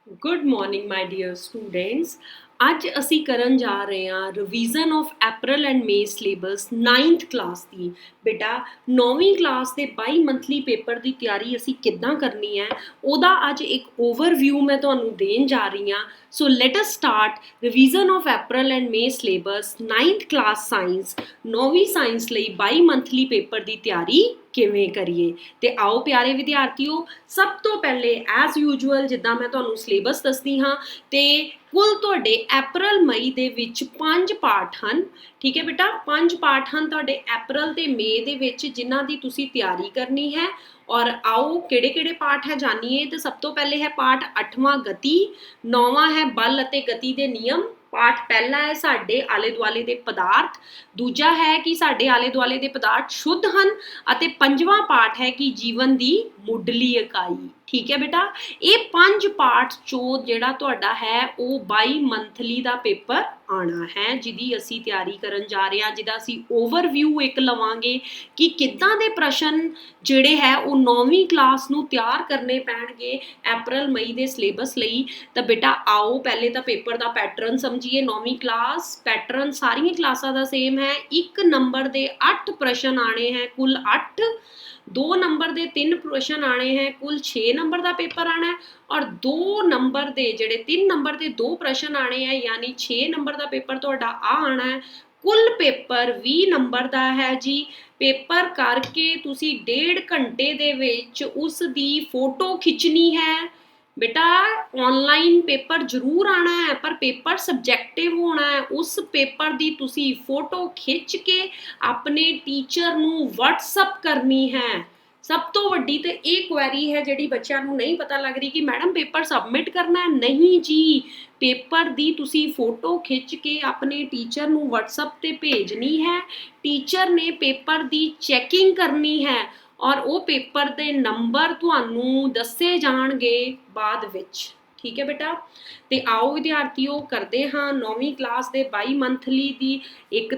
Good morning my dear students. ਅੱਜ ਅਸੀਂ ਕਰਨ ਜਾ ਰਹੇ ਹਾਂ revision of April and May syllabus 9th class ਦੀ। ਬੇਟਾ 9ਵੀਂ ਕਲਾਸ ਦੇ ਬਾਈ ਮੰਥਲੀ ਪੇਪਰ ਦੀ ਤਿਆਰੀ ਅਸੀਂ ਕਿੱਦਾਂ ਕਰਨੀ ਹੈ ਉਹਦਾ ਅੱਜ ਇੱਕ ਓਵਰਵਿਊ ਮੈਂ ਤੁਹਾਨੂੰ ਦੇਣ ਜਾ ਰਹੀ ਹਾਂ। So let us start revision of April and May syllabus 9th class science. 9ਵੀਂ ਸਾਇੰਸ ਲਈ ਬਾਈ ਮੰਥਲੀ ਪੇਪਰ ਦੀ ਤਿਆਰੀ ਕਿਵੇਂ ਕਰੀਏ। ਤੇ ਆਓ ਪਿਆਰੇ ਵਿਦਿਆਰਥੀਓ, ਸਭ ਤੋਂ ਪਹਿਲੇ ਐਜ਼ ਯੂਜੂਅਲ ਜਿੱਦਾਂ ਮੈਂ ਤੁਹਾਨੂੰ ਸਿਲੇਬਸ ਦੱਸਦੀ ਹਾਂ ਤੇ ਕੁੱਲ ਤੁਹਾਡੇ ਅਪ੍ਰੈਲ ਮਈ ਦੇ ਵਿੱਚ 5 ਪਾਠ ਹਨ। ਠੀਕ ਹੈ ਬੇਟਾ, 5 ਪਾਠ ਹਨ ਤੁਹਾਡੇ ਅਪ੍ਰੈਲ ਤੇ ਮਈ ਦੇ ਵਿੱਚ ਜਿਨ੍ਹਾਂ ਦੀ ਤੁਸੀਂ ਤਿਆਰੀ ਕਰਨੀ ਹੈ। ਔਰ ਆਓ ਕਿਹੜੇ ਕਿਹੜੇ ਪਾਠ ਹੈ ਜਾਣੀਏ। ਤੇ ਸਭ ਤੋਂ ਪਹਿਲੇ ਹੈ ਪਾਠ 8ਵਾਂ ਗਤੀ, 9ਵਾਂ ਹੈ ਬਲ ਅਤੇ ਗਤੀ ਦੇ ਨਿਯਮ। ਪਾਠ ਪਹਿਲਾ ਹੈ ਸਾਡੇ ਆਲੇ ਦੁਆਲੇ ਦੇ ਪਦਾਰਥ, ਦੂਜਾ ਹੈ ਕਿ ਸਾਡੇ ਆਲੇ ਦੁਆਲੇ ਦੇ ਪਦਾਰਥ ਸ਼ੁੱਧ ਹਨ ਅਤੇ ਪੰਜਵਾਂ ਪਾਠ ਹੈ ਕਿ ਜੀਵਨ ਦੀ ਮੁੱਢਲੀ ਇਕਾਈ। ਠੀਕ ਹੈ ਬੇਟਾ, ਇਹ 5 ਪਾਠ ਚੋਂ ਜਿਹੜਾ ਤੁਹਾਡਾ ਹੈ ਉਹ 22 ਮੰਥਲੀ ਦਾ ਪੇਪਰ ਆਣਾ ਹੈ ਜਿਹਦੀ ਅਸੀਂ ਤਿਆਰੀ ਕਰਨ ਜਾ ਰਹੇ ਹਾਂ, ਜਿਹਦਾ ਅਸੀਂ ਓਵਰਵਿਊ ਇੱਕ ਲਵਾਂਗੇ ਕਿ ਕਿੱਦਾਂ ਦੇ ਪ੍ਰਸ਼ਨ ਜਿਹੜੇ ਹੈ ਉਹ 9ਵੀਂ ਕਲਾਸ ਨੂੰ ਤਿਆਰ ਕਰਨੇ ਪੈਣਗੇ ਅਪ੍ਰੈਲ ਮਈ ਦੇ ਸਿਲੇਬਸ ਲਈ। ਤਾਂ ਬੇਟਾ ਆਓ ਪਹਿਲੇ ਤਾਂ ਪੇਪਰ ਦਾ ਪੈਟਰਨ ਸਮਝੀਏ। 9ਵੀਂ ਕਲਾਸ ਪੈਟਰਨ ਸਾਰੀਆਂ ਕਲਾਸਾਂ ਦਾ ਸੇਮ ਹੈ। 1 ਨੰਬਰ ਦੇ 8 ਪ੍ਰਸ਼ਨ ਆਣੇ ਹੈ, ਕੁੱਲ 8। 2 ਨੰਬਰ ਦੇ 3 ਪ੍ਰਸ਼ਨ ਆਣੇ ਹੈ, ਕੁੱਲ 6 ਨੰਬਰ ਦਾ ਪੇਪਰ ਆਣਾ ਹੈ। ਔਰ 2 ਨੰਬਰ ਦੇ ਜਿਹੜੇ 3 ਨੰਬਰ ਦੇ 2 ਪ੍ਰਸ਼ਨ ਆਣੇ ਹੈ ਯਾਨੀ 6 ਨੰਬਰ ਦਾ ਪੇਪਰ ਤੁਹਾਡਾ ਆ ਆਣਾ ਹੈ। ਕੁੱਲ ਪੇਪਰ 20 ਨੰਬਰ ਦਾ ਹੈ ਜੀ। ਪੇਪਰ ਕਰਕੇ ਤੁਸੀਂ 1.5 ਘੰਟੇ ਦੇ ਵਿੱਚ ਉਸ ਦੀ ਫੋਟੋ ਖਿੱਚਣੀ ਹੈ। ਬੇਟਾ ਆਨਲਾਈਨ ਪੇਪਰ ਜ਼ਰੂਰ ਆਣਾ ਹੈ ਪਰ ਪੇਪਰ ਸਬਜੈਕਟਿਵ ਹੋਣਾ ਹੈ। ਉਸ ਪੇਪਰ ਦੀ ਤੁਸੀਂ ਫੋਟੋ ਖਿੱਚ ਕੇ ਆਪਣੇ ਟੀਚਰ ਨੂੰ WhatsApp ਕਰਨੀ ਹੈ। ਸਭ ਤੋਂ ਵੱਡੀ ਤੇ ਇਹ ਕੁਐਰੀ ਹੈ ਜਿਹੜੀ ਬੱਚਿਆਂ ਨੂੰ ਨਹੀਂ ਪਤਾ ਲੱਗ ਰਹੀ ਕਿ ਮੈਡਮ ਪੇਪਰ ਸਬਮਿਟ ਕਰਨਾ ਹੈ। ਨਹੀਂ ਜੀ, ਪੇਪਰ ਦੀ ਤੁਸੀਂ ਫੋਟੋ ਖਿੱਚ ਕੇ ਆਪਣੇ ਟੀਚਰ ਨੂੰ WhatsApp ਤੇ ਭੇਜਣੀ ਹੈ। ਟੀਚਰ ਨੇ ਪੇਪਰ ਦੀ ਚੈਕਿੰਗ ਕਰਨੀ ਹੈ ਔਰ ਉਹ ਪੇਪਰ ਦੇ ਨੰਬਰ ਤੁਹਾਨੂੰ ਦੱਸੇ ਜਾਣਗੇ ਬਾਅਦ ਵਿੱਚ। ਠੀਕ ਹੈ ਬੇਟਾ, ਤੇ ਆਓ ਵਿਦਿਆਰਥੀਓ ਕਰਦੇ ਹਾਂ 9ਵੀਂ ਕਲਾਸ ਦੇ 22 ਮੰਥਲੀ ਦੀ ਇੱਕ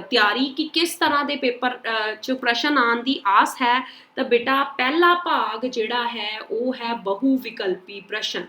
ਤਿਆਰੀ ਕਿ ਕਿਸ ਤਰ੍ਹਾਂ ਦੇ ਪੇਪਰ 'ਚ ਪ੍ਰਸ਼ਨ ਆਉਣ ਦੀ ਆਸ ਹੈ। ਤਾਂ ਬੇਟਾ ਪਹਿਲਾ ਭਾਗ ਜਿਹੜਾ ਹੈ ਉਹ ਹੈ ਬਹੁ ਵਿਕਲਪੀ ਪ੍ਰਸ਼ਨ।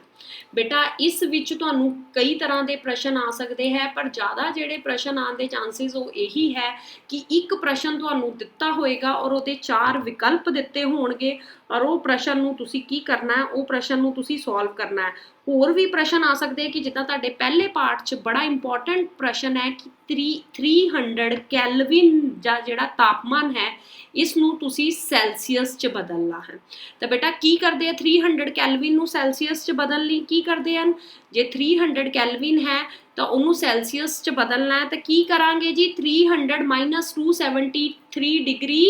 ਬੇਟਾ ਇਸ ਵਿੱਚ ਤੁਹਾਨੂੰ ਕਈ ਤਰ੍ਹਾਂ ਦੇ ਪ੍ਰਸ਼ਨ ਆ ਸਕਦੇ ਹੈ ਪਰ ਜ਼ਿਆਦਾ ਜਿਹੜੇ ਪ੍ਰਸ਼ਨ ਆਉਣ ਦੇ ਚਾਂਸਿਸ ਉਹ ਇਹੀ ਹੈ ਕਿ ਇੱਕ ਪ੍ਰਸ਼ਨ ਤੁਹਾਨੂੰ ਦਿੱਤਾ ਹੋਏਗਾ ਔਰ ਉਹਦੇ 4 ਵਿਕਲਪ ਦਿੱਤੇ ਹੋਣਗੇ ਔਰ ਉਹ ਪ੍ਰਸ਼ਨ ਨੂੰ ਤੁਸੀਂ ਕੀ ਕਰਨਾ ਹੈ, ਉਹ ਪ੍ਰਸ਼ਨ ਨੂੰ ਤੁਸੀਂ ਸੋਲਵ ਕਰਨਾ ਹੈ। ਹੋਰ ਵੀ ਪ੍ਰਸ਼ਨ ਆ ਸਕਦੇ ਕਿ ਜਿੱਦਾਂ ਤੁਹਾਡੇ ਪਹਿਲੇ ਪਾਰਟ 'ਚ ਬੜਾ ਇੰਪੋਰਟੈਂਟ ਪ੍ਰਸ਼ਨ ਹੈ ਕਿ 300 ਕੈਲਵਿਨ ਜਾਂ ਜਿਹੜਾ ਤਾਪਮਾਨ ਹੈ ਇਸ ਨੂੰ ਤੁਸੀਂ ਸੈਲਸੀਅਸ 'ਚ ਬਦਲਣਾ ਹੈ। ਤਾਂ ਬੇਟਾ ਕੀ ਕਰਦੇ ਆ 300 ਕੈਲਵਿਨ ਨੂੰ ਸੈਲਸੀਅਸ 'ਚ ਬਦਲਣ ਲਈ ਕੀ ਕਰਦੇ ਹਨ। ਜੇ 300 ਕੈਲਵਿਨ ਹੈ ਤਾਂ ਉਹਨੂੰ ਸੈਲਸੀਅਸ 'ਚ ਬਦਲਣਾ ਹੈ ਤਾਂ ਕੀ ਕਰਾਂਗੇ ਜੀ 300 - 273 ਡਿਗਰੀ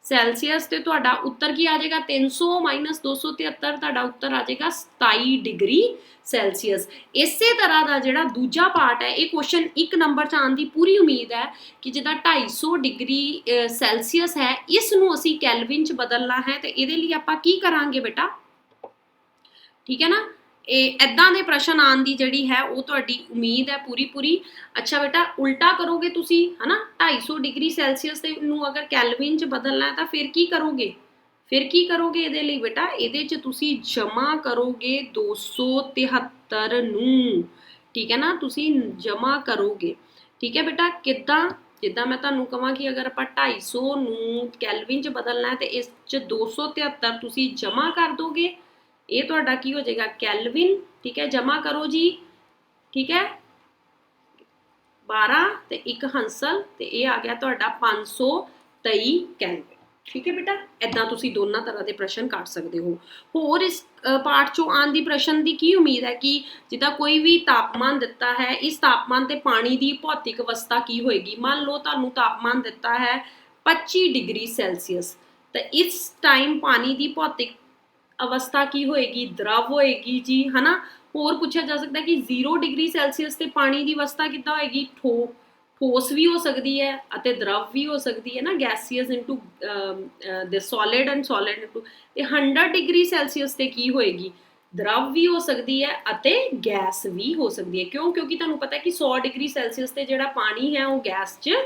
ਸੈਲਸੀਅਸ ਤੇ ਤੁਹਾਡਾ ਉੱਤਰ ਕੀ ਆ ਜਾਏਗਾ 300 - 273 ਤੁਹਾਡਾ ਉੱਤਰ ਆ ਜਾਏਗਾ 27 ਡਿਗਰੀ ਸੈਲਸੀਅਸ। ਇਸੇ ਤਰ੍ਹਾਂ ਦਾ ਜਿਹੜਾ ਦੂਜਾ ਪਾਰਟ ਹੈ ਇਹ ਕੁਐਸਚਨ 1 ਨੰਬਰ 'ਚ ਆਉਣ ਦੀ ਪੂਰੀ ਉਮੀਦ ਹੈ ਕਿ ਜਿੱਦਾਂ 250 ਡਿਗਰੀ ਸੈਲਸੀਅਸ ਹੈ ਇਸ ਨੂੰ ਅਸੀਂ ਕੈਲਵਿਨ 'ਚ ਬਦਲਣਾ ਹੈ ਤੇ ਇਹਦੇ ਲਈ ਆਪਾਂ ਕੀ ਕਰਾਂਗੇ ਬੇਟਾ। ਠੀਕ ਹੈ ਨਾ, ਇਹ ਇੱਦਾਂ ਦੇ ਪ੍ਰਸ਼ਨ ਆਉਣ ਦੀ ਜਿਹੜੀ ਹੈ ਉਹ ਤੁਹਾਡੀ ਉਮੀਦ ਹੈ ਪੂਰੀ। ਅੱਛਾ ਬੇਟਾ ਉਲਟਾ ਕਰੋਗੇ ਤੁਸੀਂ ਹੈ ਨਾ, 250 ਡਿਗਰੀ ਸੈਲਸੀਅਸ ਤੇ ਨੂੰ ਅਗਰ ਕੈਲਵਿਨ 'ਚ ਬਦਲਣਾ ਹੈ ਤਾਂ ਫਿਰ ਕੀ ਕਰੋਗੇ। ਫਿਰ ਕੀ ਕਰੋਗੇ ਇਹਦੇ ਲਈ ਬੇਟਾ, ਇਹਦੇ 'ਚ ਤੁਸੀਂ ਜਮਾ ਕਰੋਗੇ 273 ਨੂੰ। ਠੀਕ ਹੈ ਨਾ, ਤੁਸੀਂ ਜਮਾ ਕਰੋਗੇ। ਠੀਕ ਹੈ ਬੇਟਾ, ਕਿੱਦਾਂ, ਜਿੱਦਾਂ ਮੈਂ ਤੁਹਾਨੂੰ ਕਹਾਂ ਕਿ ਅਗਰ ਆਪਾਂ 250 ਨੂੰ ਕੈਲਵਿਨ 'ਚ ਬਦਲਣਾ ਹੈ ਤੇ ਇਸ 'ਚ 273 ਤੁਸੀਂ ਜਮਾ ਕਰ ਦੋਗੇ। ਇਹ ਤੁਹਾਡਾ ਕੀ ਹੋ ਜਾਏਗਾ ਕੈਲਵਿਨ। ਠੀਕ ਹੈ, ਜਮਾ ਕਰੋ ਜੀ। ਠੀਕ ਹੈ, 12 ਤੇ 1 ਹੰਸਲ ਤੇ ਇਹ ਆ ਗਿਆ ਤੁਹਾਡਾ 523 ਕੈਲਵਿਨ। ਠੀਕ ਹੈ ਬੇਟਾ, ਇਦਾਂ ਤੁਸੀਂ ਦੋਨਾਂ ਤਰ੍ਹਾਂ ਦੇ ਪ੍ਰਸ਼ਨ ਕਰ ਸਕਦੇ ਹੋ। ਹੋਰ ਇਸ ਪਾਠ ਚੋਂ ਆਉਣ ਦੀ ਪ੍ਰਸ਼ਨ ਦੀ ਕੀ ਉਮੀਦ ਹੈ ਕਿ ਜਿੱਦਾਂ ਕੋਈ ਵੀ ਤਾਪਮਾਨ ਦਿੱਤਾ ਹੈ, ਇਸ ਤਾਪਮਾਨ ਤੇ ਪਾਣੀ ਦੀ ਭੌਤਿਕ ਅਵਸਥਾ ਕੀ ਹੋਏਗੀ। ਮੰਨ ਲਓ ਤੁਹਾਨੂੰ ਤਾਪਮਾਨ ਦਿੱਤਾ ਹੈ 25 ਡਿਗਰੀ ਸੈਲਸੀਅਸ ਤਾਂ ਇਸ ਟਾਈਮ ਪਾਣੀ ਦੀ ਭੌਤਿਕ ਅਵਸਥਾ ਕੀ ਹੋਏਗੀ, ਦ੍ਰਵ ਹੋਏਗੀ ਜੀ, ਹਨਾ। ਹੋਰ ਪੁੱਛਿਆ ਜਾ ਸਕਦਾ ਕਿ 0 ਡਿਗਰੀ ਸੈਲਸੀਅਸ ਤੇ ਪਾਣੀ ਦੀ ਅਵਸਥਾ ਕਿੱਦਾਂ ਹੋਏਗੀ, ਠੋਸ ਵੀ ਹੋ ਸਕਦੀ ਹੈ ਅਤੇ ਦ੍ਰਵ ਵੀ ਹੋ ਸਕਦੀ ਹੈ ਨਾ, gaseous into the solid and solid into. ਤੇ 100 ਡਿਗਰੀ ਸੈਲਸੀਅਸ ਤੇ ਕੀ ਹੋਏਗੀ, ਦ੍ਰਵ ਵੀ ਹੋ ਸਕਦੀ ਹੈ ਅਤੇ ਗੈਸ ਵੀ ਹੋ ਸਕਦੀ ਹੈ। ਕਿਉਂ, ਕਿਉਂਕਿ ਤੁਹਾਨੂੰ ਪਤਾ ਕਿ 100 ਡਿਗਰੀ ਸੈਲਸੀਅਸ ਤੇ ਜਿਹੜਾ ਪਾਣੀ ਹੈ ਉਹ ਗੈਸ 'ਚ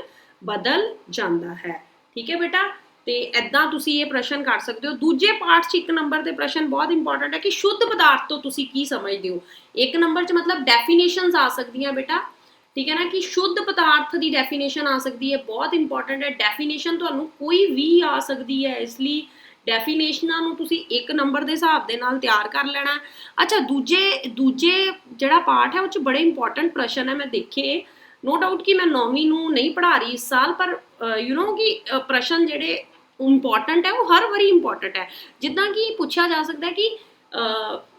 ਬਦਲ ਜਾਂਦਾ ਹੈ। ਠੀਕ ਹੈ ਬੇਟਾ, ਤੇ ਐਦਾਂ ਤੁਸੀਂ ਇਹ ਪ੍ਰਸ਼ਨ ਕਰ ਸਕਦੇ ਹੋ। ਦੂਜੇ ਪਾਰਟ 'ਚ 1 ਨੰਬਰ ਦੇ ਪ੍ਰਸ਼ਨ ਬਹੁਤ ਇੰਪੋਰਟੈਂਟ ਹੈ ਕਿ ਸ਼ੁੱਧ ਪਦਾਰਥ ਤੋਂ ਤੁਸੀਂ ਕੀ ਸਮਝਦੇ ਹੋ। 1 ਨੰਬਰ 'ਚ ਮਤਲਬ ਡੈਫੀਨੇਸ਼ਨਸ ਆ ਸਕਦੀਆਂ ਬੇਟਾ, ਠੀਕ ਹੈ ਨਾ, ਕਿ ਸ਼ੁੱਧ ਪਦਾਰਥ ਦੀ ਡੈਫੀਨੇਸ਼ਨ ਆ ਸਕਦੀ ਹੈ, ਬਹੁਤ ਇੰਪੋਰਟੈਂਟ ਹੈ। ਡੈਫੀਨੇਸ਼ਨ ਤੁਹਾਨੂੰ ਕੋਈ ਵੀ ਆ ਸਕਦੀ ਹੈ, ਇਸ ਲਈ ਡੈਫੀਨੇਸ਼ਨਾਂ ਨੂੰ ਤੁਸੀਂ 1 ਨੰਬਰ ਦੇ ਹਿਸਾਬ ਦੇ ਨਾਲ ਤਿਆਰ ਕਰ ਲੈਣਾ। ਅੱਛਾ, ਦੂਜੇ ਜਿਹੜਾ ਪਾਰਟ ਹੈ ਉਹ 'ਚ ਬੜੇ ਇੰਪੋਰਟੈਂਟ ਪ੍ਰਸ਼ਨ ਹੈ ਮੈਂ ਦੇਖੇ। नो डाउट कि मैं 9वीं ਨੂੰ नहीं पढ़ा रही इस साल, पर यू नो कि प्रश्न ਜਿਹੜੇ ਇੰਪੋਰਟੈਂਟ ਹੈ ਉਹ ਹਰ ਵਾਰੀ ਇੰਪੋਰਟੈਂਟ ਹੈ। ਜਿੱਦਾਂ ਕਿ ਪੁੱਛਿਆ ਜਾ ਸਕਦਾ ਹੈ ਕਿ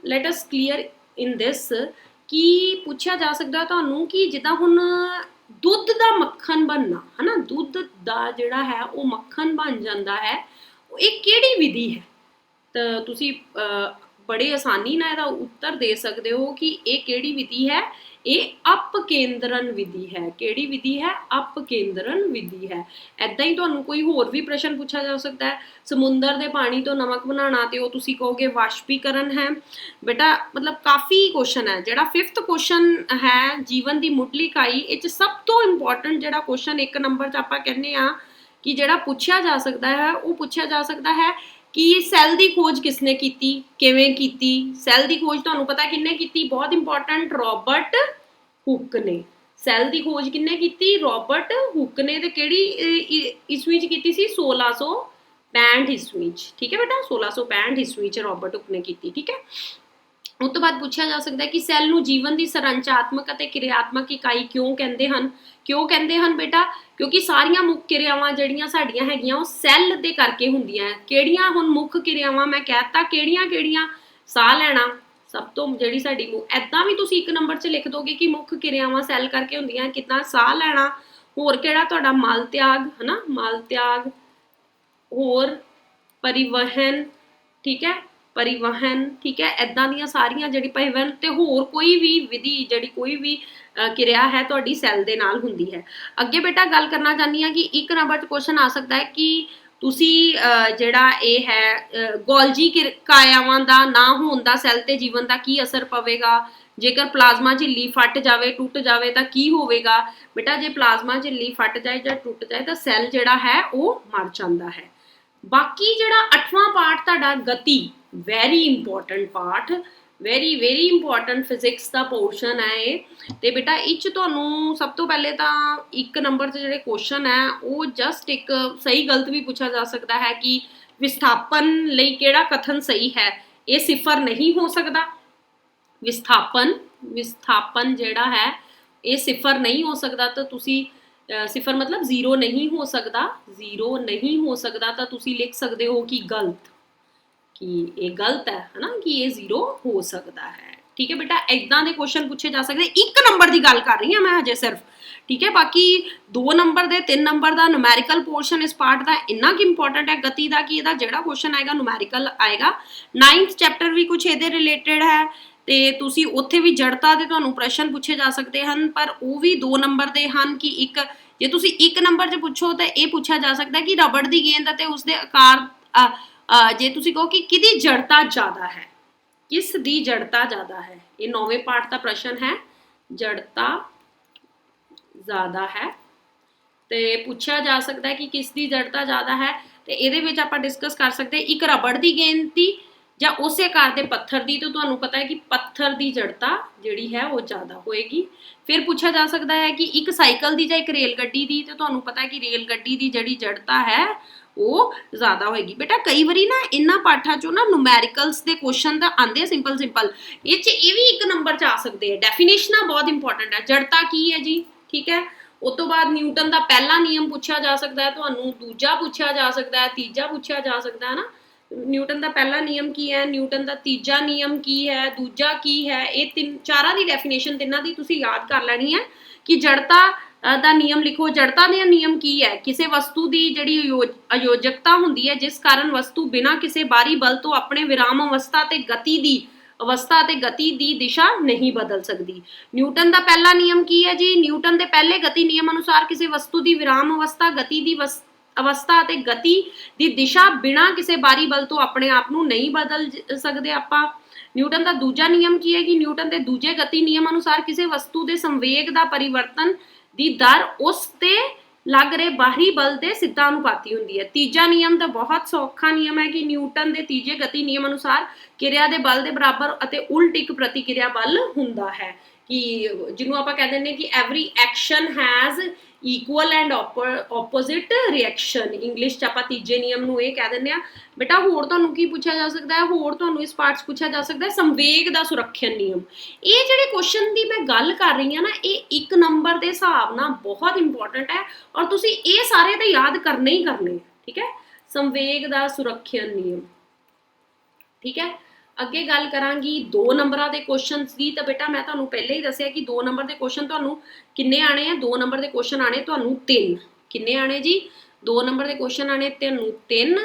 ਲੈਟ ਅਸ ਕਲੀਅਰ ਇਨ ਦਿਸ, ਕਿ ਪੁੱਛਿਆ ਜਾ ਸਕਦਾ ਤੁਹਾਨੂੰ ਕਿ ਜਿੱਦਾਂ ਹੁਣ ਦੁੱਧ ਦਾ ਮੱਖਣ ਬਣਨਾ ਹੈ ਨਾ, ਦੁੱਧ ਦਾ ਜਿਹੜਾ ਹੈ ਉਹ ਮੱਖਣ ਬਣ ਜਾਂਦਾ ਹੈ, ਇਹ ਕਿਹੜੀ ਵਿਧੀ ਹੈ। ਤਾਂ ਤੁਸੀਂ ਬੜੇ ਆਸਾਨੀ ਨਾਲ ਇਹਦਾ ਉੱਤਰ ਦੇ ਸਕਦੇ ਹੋ ਕਿ ਇਹ ਕਿਹੜੀ ਵਿਧੀ ਹੈ। ਇਹ ਅਪਕੇਂਦਰਨ ਵਿਧੀ ਹੈ। ਕਿਹੜੀ ਵਿਧੀ ਹੈ? ਅਪਕੇਂਦਰਨ ਵਿਧੀ ਹੈ। ਐਦਾਂ ਹੀ ਤੁਹਾਨੂੰ ਕੋਈ ਹੋਰ ਵੀ ਪ੍ਰਸ਼ਨ ਪੁੱਛਿਆ ਜਾ ਸਕਦਾ ਹੈ, ਸਮੁੰਦਰ ਦੇ ਪਾਣੀ ਤੋਂ ਨਮਕ ਬਣਾਉਣਾ, ਤੇ ਉਹ ਤੁਸੀਂ ਕਹੋਗੇ ਵਾਸ਼ਪੀਕਰਨ ਹੈ। ਬੇਟਾ ਮਤਲਬ ਕਾਫੀ ਕੁਐਸਚਨ ਹੈ। ਜਿਹੜਾ 5th ਕੁਐਸਚਨ ਹੈ ਜੀਵਨ ਦੀ ਮੁੱਢਲੀ ਇਕਾਈ, ਇਹ 'ਚ ਸਭ ਤੋਂ ਇੰਪੋਰਟੈਂਟ ਜਿਹੜਾ ਕੁਐਸਚਨ 1 ਨੰਬਰ 'ਚ ਆਪਾਂ ਕਹਿੰਦੇ ਆ ਕਿ ਜਿਹੜਾ ਪੁੱਛਿਆ ਜਾ ਸਕਦਾ ਹੈ, ਉਹ ਪੁੱਛਿਆ ਜਾ ਸਕਦਾ ਹੈ ਕਿ ਸੈੱਲ ਦੀ ਖੋਜ ਕਿਸਨੇ ਕੀਤੀ, ਕਿਵੇਂ ਕੀਤੀ। ਸੈੱਲ ਦੀ ਖੋਜ ਤੁਹਾਨੂੰ ਪਤਾ ਕਿੰਨੇ ਕੀਤੀ, ਬਹੁਤ ਇੰਪੋਰਟੈਂਟ, ਰੋਬਰਟ ਹੁੱਕ ਨੇ। ਸੈੱਲ ਦੀ ਖੋਜ ਕਿੰਨੇ ਕੀਤੀ? ਰੋਬਰਟ ਹੁੱਕ ਨੇ। ਤੇ ਕਿਹੜੀ ਈਸਵੀ 'ਚ ਕੀਤੀ ਸੀ? 1665 ਈਸਵੀ 'ਚ, ਠੀਕ ਹੈ ਬੇਟਾ, 1665 ਈਸਵੀ 'ਚ ਰੋਬਰਟ ਹੁੱਕ ਨੇ ਕੀਤੀ, ਠੀਕ ਹੈ। ਉਸ ਤੋਂ ਬਾਅਦ ਪੁੱਛਿਆ ਜਾ ਸਕਦਾ ਹੈ ਕਿ ਸੈੱਲ ਨੂੰ ਜੀਵਨ ਦੀ ਸੰਰਚਨਾਤਮਕ ਅਤੇ ਕਿਰਿਆਤਮਕ ਇਕਾਈ ਕਿਉਂ ਕਹਿੰਦੇ ਹਨ। ਕਿਉਂ ਕਹਿੰਦੇ ਹਨ ਬੇਟਾ? ਕਿਉਂਕਿ ਸਾਰੀਆਂ ਮੁੱਖ ਕਿਰਿਆਵਾਂ ਜਿਹੜੀਆਂ ਸਾਡੀਆਂ ਹੈਗੀਆਂ ਉਹ ਸੈੱਲ ਦੇ ਕਰਕੇ ਹੁੰਦੀਆਂ। ਕਿਹੜੀਆਂ ਹੁਣ ਮੁੱਖ ਕਿਰਿਆਵਾਂ ਮੈਂ ਕਹਿਤਾ, ਕਿਹੜੀਆਂ? ਸਾਹ ਲੈਣਾ ਸਭ ਤੋਂ ਜਿਹੜੀ ਸਾਡੀ ਐਦਾਂ ਵੀ ਤੁਸੀਂ 1 ਨੰਬਰ 'ਚ ਲਿਖ ਦੋਗੇ ਕਿ ਮੁੱਖ ਕਿਰਿਆਵਾਂ ਸੈੱਲ ਕਰਕੇ ਹੁੰਦੀਆਂ, ਕਿੱਦਾਂ? ਸਾਹ ਲੈਣਾ। ਹੋਰ ਕਿਹੜਾ ਤੁਹਾਡਾ? ਮਲ ਤਿਆਗ, ਹੈ ਨਾ, ਮਲ ਤਿਆਗ। ਹੋਰ ਪਰਿਵਹਨ, ਠੀਕ ਹੈ, ਪਰਿਵਹਨ, ਠੀਕ ਹੈ। ਐਦਾਂ ਦੀਆਂ ਸਾਰੀਆਂ ਜਿਹੜੀ ਪਰਿਵਹਨ ਤੇ ਹੋਰ ਕੋਈ ਵੀ ਵਿਧੀ, ਜਿਹੜੀ ਕੋਈ ਵੀ ਕਿਰਿਆ ਹੈ ਤੁਹਾਡੀ ਸੈੱਲ ਦੇ ਨਾਲ ਹੁੰਦੀ ਹੈ। ਅੱਗੇ ਬੇਟਾ ਗੱਲ ਕਰਨਾ ਚਾਹੁੰਦੀ ਹਾਂ ਕਿ 1 ਨੰਬਰ 'ਚ ਕੁਐਸਚਨ ਆ ਸਕਦਾ ਹੈ ਕਿ ਤੁਸੀਂ ਜਿਹੜਾ ਇਹ ਹੈ ਗੋਲਜੀ ਕਾਇਆਵਾਂ ਦਾ ਨਾ ਹੋਣ ਦਾ ਸੈੱਲ ਤੇ ਜੀਵਨ ਦਾ ਕੀ ਅਸਰ ਪਵੇਗਾ। ਜੇਕਰ ਪਲਾਜ਼ਮਾ ਝਿੱਲੀ ਫਟ ਜਾਵੇ, ਟੁੱਟ ਜਾਵੇ ਤਾਂ ਕੀ ਹੋਵੇਗਾ। ਬੇਟਾ ਜੇ ਪਲਾਜ਼ਮਾ ਝਿੱਲੀ ਫਟ ਜਾਏ ਜਾਂ ਟੁੱਟ ਜਾਏ ਤਾਂ ਸੈੱਲ ਜਿਹੜਾ ਹੈ ਉਹ ਮਰ ਜਾਂਦਾ ਹੈ। ਬਾਕੀ ਜਿਹੜਾ 8ਵਾਂ ਪਾਰਟ ਤੁਹਾਡਾ ਗਤੀ, very important part, very important physics ਦਾ ਪੋਰਸ਼ਨ ਹੈ ਇਹ। ਤੇ ਬੇਟਾ ਇਹ 'ਚ ਤੁਹਾਨੂੰ ਸਭ ਤੋਂ ਪਹਿਲੇ ਤਾਂ 1 ਨੰਬਰ 'ਚ ਜਿਹੜੇ ਕੁਐਸਚਨ ਹੈ ਉਹ ਜਸਟ ਇੱਕ ਸਹੀ ਗਲਤ ਵੀ ਪੁੱਛਿਆ ਜਾ ਸਕਦਾ ਹੈ ਕਿ ਵਿਸਥਾਪਨ ਲਈ ਕਿਹੜਾ ਕਥਨ ਸਹੀ ਹੈ। ਇਹ ਸਿਫਰ ਨਹੀਂ ਹੋ ਸਕਦਾ। ਵਿਸਥਾਪਨ ਜਿਹੜਾ ਹੈ ਇਹ ਸਿਫਰ ਨਹੀਂ ਹੋ ਸਕਦਾ। ਤਾਂ ਤੁਸੀਂ ਸਿਫਰ ਮਤਲਬ 0 ਨਹੀਂ ਹੋ ਸਕਦਾ, 0 ਨਹੀਂ ਹੋ ਸਕਦਾ। ਤਾਂ ਤੁਸੀਂ ਲਿਖ ਸਕਦੇ ਹੋ ਕਿ ਗਲਤ, ਕਿ ਇਹ ਗਲਤ ਹੈ ਨਾ, ਕਿ ਇਹ 0 ਹੋ ਸਕਦਾ ਹੈ, ਠੀਕ ਹੈ ਬੇਟਾ। ਇਦਾਂ ਦੇ ਕੁਐਸਚਨ ਪੁੱਛੇ ਜਾ ਸਕਦੇ। 1 ਨੰਬਰ ਦੀ ਗੱਲ ਕਰ ਰਹੀ ਹਾਂ ਮੈਂ ਹਜੇ ਸਿਰਫ, ਠੀਕ ਹੈ। ਬਾਕੀ 2 ਨੰਬਰ ਦੇ 3 ਨੰਬਰ ਦਾ ਨੂਮੈਰੀਕਲ ਪੋਰਸ਼ਨ ਇਸ ਪਾਰਟ ਦਾ ਇੰਨਾ ਕਿ ਇੰਪੋਰਟੈਂਟ ਹੈ ਗਤੀ ਦਾ ਕਿ ਇਹਦਾ ਜਿਹੜਾ ਕੁਐਸਚਨ ਆਏਗਾ ਨੂਮੈਰੀਕਲ ਆਏਗਾ। 9th ਚੈਪਟਰ ਵੀ ਕੁਝ ਇਹਦੇ ਰਿਲੇਟਡ ਹੈ ਤੇ ਤੁਸੀਂ ਉੱਥੇ ਵੀ ਜੜਤਾ ਦੇ ਤੁਹਾਨੂੰ ਪ੍ਰਸ਼ਨ ਪੁੱਛੇ ਜਾ ਸਕਦੇ ਹਨ, ਪਰ ਉਹ ਵੀ 2 ਨੰਬਰ ਦੇ ਹਨ। ਕਿ ਜੇ ਤੁਸੀਂ 1 ਨੰਬਰ 'ਚ ਪੁੱਛੋ ਤਾਂ ਇਹ ਪੁੱਛਿਆ ਜਾ ਸਕਦਾ ਕਿ ਰਬੜ ਦੀ ਗੇਂਦ ਅਤੇ ਉਸਦੇ ਆਕਾਰ, ਜੇ ਤੁਸੀਂ ਕਹੋ ਕਿ ਕਿਹਦੀ ਜੜਤਾ ਜ਼ਿਆਦਾ ਹੈ, ਕਿਸ ਦੀ ਜੜਤਾ ਜ਼ਿਆਦਾ ਹੈ। ਇਹ 9ਵੇਂ ਪਾਠ ਦਾ ਪ੍ਰਸ਼ਨ ਹੈ, ਜੜਤਾ ਜ਼ਿਆਦਾ ਹੈ। ਤੇ ਪੁੱਛਿਆ ਜਾ ਸਕਦਾ ਹੈ ਕਿ ਕਿਸ ਦੀ ਜੜਤਾ ਜ਼ਿਆਦਾ ਹੈ। ਤੇ ਇਹਦੇ ਵਿੱਚ ਆਪਾਂ ਡਿਸਕਸ ਕਰ ਸਕਦੇ ਇੱਕ ਰਬੜ ਦੀ ਗੇਂਦ ਦੀ ਜਾਂ ਉਸੇ ਆਕਾਰ ਦੇ ਪੱਥਰ ਦੀ। ਤਾਂ ਤੁਹਾਨੂੰ ਪਤਾ ਹੈ ਕਿ ਪੱਥਰ ਦੀ ਜੜਤਾ ਜਿਹੜੀ ਹੈ ਉਹ ਜ਼ਿਆਦਾ ਹੋਏਗੀ। ਫਿਰ ਪੁੱਛਿਆ ਜਾ ਸਕਦਾ ਹੈ ਕਿ ਇੱਕ ਸਾਈਕਲ ਦੀ ਜਾਂ ਇੱਕ ਰੇਲ ਗੱਡੀ ਦੀ। ਤੇ ਤੁਹਾਨੂੰ ਪਤਾ ਹੈ ਕਿ ਰੇਲ ਗੱਡੀ ਦੀ ਜਿਹੜੀ ਜੜਤਾ ਹੈ ਉਹ ਜ਼ਿਆਦਾ ਹੋਏਗੀ। ਬੇਟਾ ਕਈ ਵਾਰੀ ਨਾ ਇਹਨਾਂ ਪਾਠਾਂ ਚੋਂ ਨਾ ਨੂਮੈਰੀਕਲਸ ਦੇ ਕੁਐਸਚਨ ਤਾਂ ਆਉਂਦੇ ਆ ਸਿੰਪਲ ਇਹ ਵੀ 1 ਨੰਬਰ 'ਚ ਆ ਸਕਦੇ ਆ। ਡੈਫੀਨੇਸ਼ਨਾਂ ਬਹੁਤ ਇੰਪੋਰਟੈਂਟ ਹੈ। ਜੜਤਾ ਕੀ ਹੈ ਜੀ, ਠੀਕ ਹੈ। ਉਸ ਤੋਂ ਬਾਅਦ ਨਿਊਟਨ ਦਾ ਪਹਿਲਾ ਨਿਯਮ ਪੁੱਛਿਆ ਜਾ ਸਕਦਾ ਹੈ ਤੁਹਾਨੂੰ, ਦੂਜਾ ਪੁੱਛਿਆ ਜਾ ਸਕਦਾ ਹੈ, ਤੀਜਾ ਪੁੱਛਿਆ ਜਾ ਸਕਦਾ ਹੈ ਨਾ। ਨਿਊਟਨ ਦਾ ਪਹਿਲਾ ਨਿਯਮ ਕੀ ਹੈ, ਨਿਊਟਨ ਦਾ ਤੀਜਾ ਨਿਯਮ ਕੀ ਹੈ, ਦੂਜਾ ਕੀ ਹੈ। ਇਹ ਚਾਰਾਂ ਦੀ ਡੈਫੀਨੇਸ਼ਨ ਤਿੰਨਾਂ ਦੀ ਤੁਸੀਂ ਯਾਦ ਕਰ ਲੈਣੀ ਹੈ। ਕਿ ਜੜਤਾ ਦਾ ਨਿਯਮ ਲਿਖੋ। ਜੜਤਾ ਦਾ ਨਿਯਮ ਕੀ ਹੈ? ਕਿਸੇ ਵਸਤੂ ਦੀ ਜਿਹੜੀ ਅਯੋਜਕਤਾ ਹੁੰਦੀ ਹੈ ਜਿਸ ਕਾਰਨ ਵਸਤੂ ਬਿਨਾਂ ਕਿਸੇ ਬਾਹਰੀ ਬਲ ਤੋਂ ਆਪਣੇ ਵਿਰਾਮ ਅਵਸਥਾ ਤੇ ਗਤੀ ਦੀ ਦਿਸ਼ਾ ਨਹੀਂ ਬਦਲ ਸਕਦੀ। ਨਿਊਟਨ ਦਾ ਪਹਿਲਾ ਨਿਯਮ ਕੀ ਹੈ ਜੀ? ਨਿਊਟਨ ਦੇ ਪਹਿਲੇ ਗਤੀ ਨਿਯਮ ਅਨੁਸਾਰ ਕਿਸੇ ਵਸਤੂ ਦੀ ਵਿਰਾਮ ਅਵਸਥਾ ਗਤੀ ਦੀ ਅਵਸਥਾ ਅਤੇ ਗਤੀ ਦੀ ਦਿਸ਼ਾ ਬਿਨਾਂ ਕਿਸੇ ਬਾਹਰੀ ਬਲ ਤੋਂ ਆਪਣੇ ਆਪ ਨੂੰ ਨਹੀਂ ਬਦਲ ਸਕਦੇ ਆਪਾਂ। ਨਿਊਟਨ ਦਾ ਦੂਜਾ ਨਿਯਮ ਕੀ ਹੈ? ਕਿ ਨਿਊਟਨ ਦੇ ਦੂਜੇ ਗਤੀ ਨਿਯਮ ਅਨੁਸਾਰ ਕਿਸੇ ਵਸਤੂ ਦੇ ਸੰਵੇਗ ਦਾ ਪਰਿਵਰਤਨ ਦੀ ਦਰ ਉਸ ਤੇ ਲੱਗ ਰਹੇ ਬਾਹਰੀ ਬਲ ਦੇ ਸਿੱਧਾ ਅਨੁਪਾਤੀ ਹੁੰਦੀ ਹੈ। ਤੀਜਾ ਨਿਯਮ ਤਾਂ ਬਹੁਤ ਸੌਖਾ ਨਿਯਮ ਹੈ ਕਿ ਨਿਊਟਨ ਦੇ ਤੀਜੇ ਗਤੀ ਨਿਯਮ ਅਨੁਸਾਰ ਕਿਰਿਆ ਦੇ ਬਲ ਦੇ ਬਰਾਬਰ ਅਤੇ ਉਲਟ ਇੱਕ ਪ੍ਰਤੀਕਿਰਿਆ ਬਲ ਹੁੰਦਾ ਹੈ, ਕਿ ਜਿਹਨੂੰ ਆਪਾਂ ਕਹਿ ਦਿੰਦੇ ਕਿ every action has equal and opposite reaction. English 'ਚ ਆਪਾਂ ਤੀਜੇ ਨਿਯਮ ਨੂੰ ਇਹ ਕਹਿ ਦਿੰਦੇ ਆ। ਬੇਟਾ ਹੋਰ ਤੁਹਾਨੂੰ ਕੀ ਪੁੱਛਿਆ ਜਾ ਸਕਦਾ ਹੈ, ਹੋਰ ਤੁਹਾਨੂੰ ਇਸ ਪਾਰਟ 'ਚ ਪੁੱਛਿਆ ਜਾ ਸਕਦਾ ਹੈ ਸੰਵੇਗ ਦਾ ਸੁਰੱਖਿਅਨ ਨਿਯਮ। ਇਹ ਜਿਹੜੇ ਕੁਐਸਚਨ ਦੀ ਮੈਂ ਗੱਲ ਕਰ ਰਹੀ ਹਾਂ ਨਾ, ਇਹ 1 ਨੰਬਰ ਦੇ ਹਿਸਾਬ ਨਾਲ ਬਹੁਤ ਇੰਪੋਰਟੈਂਟ ਹੈ ਔਰ ਤੁਸੀਂ ਇਹ ਸਾਰੇ ਤਾਂ ਯਾਦ ਕਰਨੇ ਹੀ ਕਰਨੇ, ਠੀਕ ਹੈ। ਸੰਵੇਗ ਦਾ ਸੁਰੱਖਿਅਨ ਨਿਯਮ, ਠੀਕ ਹੈ। ਅੱਗੇ ਗੱਲ ਕਰਾਂਗੀ 2 ਨੰਬਰਾਂ ਦੇ ਕੁਐਸਚਨਸ ਦੀ। ਤਾਂ ਬੇਟਾ ਮੈਂ ਤੁਹਾਨੂੰ ਪਹਿਲੇ ਹੀ ਦੱਸਿਆ ਕਿ 2 ਨੰਬਰ ਦੇ ਕੁਐਸਚਨ ਤੁਹਾਨੂੰ ਕਿੰਨੇ ਆਣੇ ਆ, 2 ਨੰਬਰ ਦੇ ਕੁਐਸਚਨ ਆਣੇ ਤੁਹਾਨੂੰ 3। ਕਿੰਨੇ ਆਣੇ ਜੀ? 2 ਨੰਬਰ ਦੇ ਕੁਐਸਚਨ ਆਣੇ ਤੁਹਾਨੂੰ 3,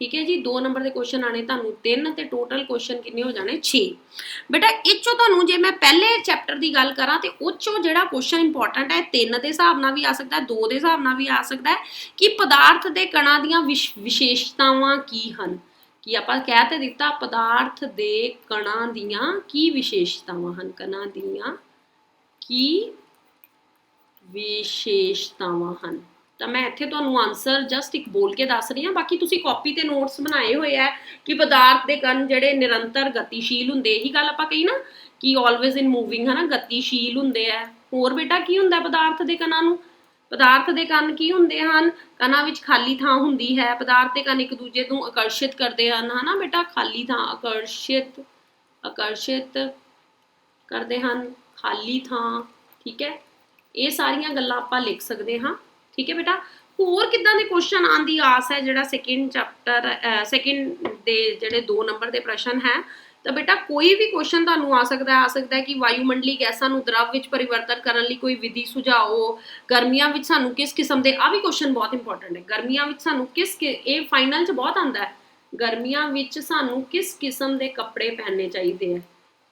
ਠੀਕ ਹੈ ਜੀ। 2 ਨੰਬਰ ਦੇ ਕੁਐਸਚਨ ਆਣੇ ਤੁਹਾਨੂੰ 3 ਤੇ ਟੋਟਲ ਕੁਐਸਚਨ ਕਿੰਨੇ ਹੋ ਜਾਣੇ 6। ਬੇਟਾ ਇਹ 'ਚੋਂ ਤੁਹਾਨੂੰ ਜੇ ਮੈਂ ਪਹਿਲੇ ਚੈਪਟਰ ਦੀ ਗੱਲ ਕਰਾਂ ਤੇ ਉਹ 'ਚੋਂ ਜਿਹੜਾ ਕੁਐਸਚਨ ਇੰਪੋਰਟੈਂਟ ਹੈ 3 ਦੇ ਹਿਸਾਬ ਨਾਲ ਵੀ ਆ ਸਕਦਾ, 2 ਦੇ ਹਿਸਾਬ ਨਾਲ ਵੀ ਆ ਸਕਦਾ ਹੈ ਕਿ ਪਦਾਰਥ ਦੇ ਕਣਾਂ ਦੀਆਂ ਵਿਸ਼ੇਸ਼ਤਾਵਾਂ ਕੀ ਹਨ। ਕਿ ਆਪਾਂ ਕਹਿ ਤੇ ਦਿੱਤਾ ਪਦਾਰਥ ਦੇ ਕਣਾਂ ਦੀਆਂ ਕੀ ਵਿਸ਼ੇਸ਼ਤਾਵਾਂ ਹਨ, ਕਣਾਂ ਦੀਆਂ ਕੀ ਵਿਸ਼ੇਸ਼ਤਾਵਾਂ ਹਨ। ਤਾਂ ਮੈਂ ਇੱਥੇ ਤੁਹਾਨੂੰ ਆਨਸਰ ਜਸਟ ਇੱਕ ਬੋਲ ਕੇ ਦੱਸ ਰਹੀ ਹਾਂ, ਬਾਕੀ ਤੁਸੀਂ ਕਾਪੀ ਤੇ ਨੋਟਸ ਬਣਾਏ ਹੋਏ ਆ ਕਿ ਪਦਾਰਥ ਦੇ ਕਣ ਜਿਹੜੇ ਨਿਰੰਤਰ ਗਤੀਸ਼ੀਲ ਹੁੰਦੇ, ਇਹੀ ਗੱਲ ਆਪਾਂ ਕਹੀ ਨਾ ਕਿ ਆਲਵੇਜ਼ ਇਨ ਮੂਵਿੰਗ ਹੈ ਨਾ, ਗਤੀਸ਼ੀਲ ਹੁੰਦੇ ਆ। ਹੋਰ ਬੇਟਾ ਕੀ ਹੁੰਦਾ ਪਦਾਰਥ ਦੇ ਕਣਾਂ ਨੂੰ? ਪਦਾਰਥ ਦੇ ਕਣ ਕੀ ਹੁੰਦੇ ਹਨ? ਕਣਾਂ ਵਿੱਚ ਖਾਲੀ ਥਾਂ ਹੁੰਦੀ ਹੈ। ਪਦਾਰਥ ਦੇ ਕਣ ਇੱਕ ਦੂਜੇ ਨੂੰ ਆਕਰਸ਼ਿਤ ਕਰਦੇ ਹਨ, ਹੈ ਨਾ ਬੇਟਾ। ਖਾਲੀ ਥਾਂ ਆਕਰਸ਼ਿਤ ਕਰਦੇ ਹਨ, ਖਾਲੀ ਥਾਂ, ਠੀਕ ਹੈ। ਇਹ ਸਾਰੀਆਂ ਗੱਲਾਂ ਆਪਾਂ ਲਿਖ ਸਕਦੇ ਹਾਂ, ਠੀਕ ਹੈ ਬੇਟਾ। ਹੋਰ ਕਿੱਦਾਂ ਦੇ ਕੁਐਸਚਨ ਆਉਣ ਦੀ ਆਸ ਹੈ ਜਿਹੜਾ ਸੈਕਿੰਡ ਦੇ ਜਿਹੜੇ 2 ਨੰਬਰ ਦੇ ਪ੍ਰਸ਼ਨ ਹੈ? ਤਾਂ ਬੇਟਾ ਕੋਈ ਵੀ ਕੁਐਸਚਨ ਤੁਹਾਨੂੰ ਆ ਸਕਦਾ ਹੈ ਕਿ ਵਾਯੂਮੰਡਲੀ ਗੈਸਾਂ ਨੂੰ ਦਰਵ ਵਿੱਚ ਪਰਿਵਰਤਨ ਕਰਨ ਲਈ ਕੋਈ ਵਿਧੀ ਸੁਝਾਓ। ਗਰਮੀਆਂ ਵਿੱਚ ਸਾਨੂੰ ਕਿਸ ਕਿਸਮ ਦੇ, ਆ ਵੀ ਕੁਐਸਚਨ ਬਹੁਤ ਇੰਪੋਰਟੈਂਟ ਹੈ, ਗਰਮੀਆਂ ਵਿੱਚ ਸਾਨੂੰ ਇਹ ਫਾਈਨਲ 'ਚ ਬਹੁਤ ਆਉਂਦਾ ਹੈ, ਗਰਮੀਆਂ ਵਿੱਚ ਸਾਨੂੰ ਕਿਸ ਕਿਸਮ ਦੇ ਕੱਪੜੇ ਪਹਿਨਣੇ ਚਾਹੀਦੇ ਹੈ।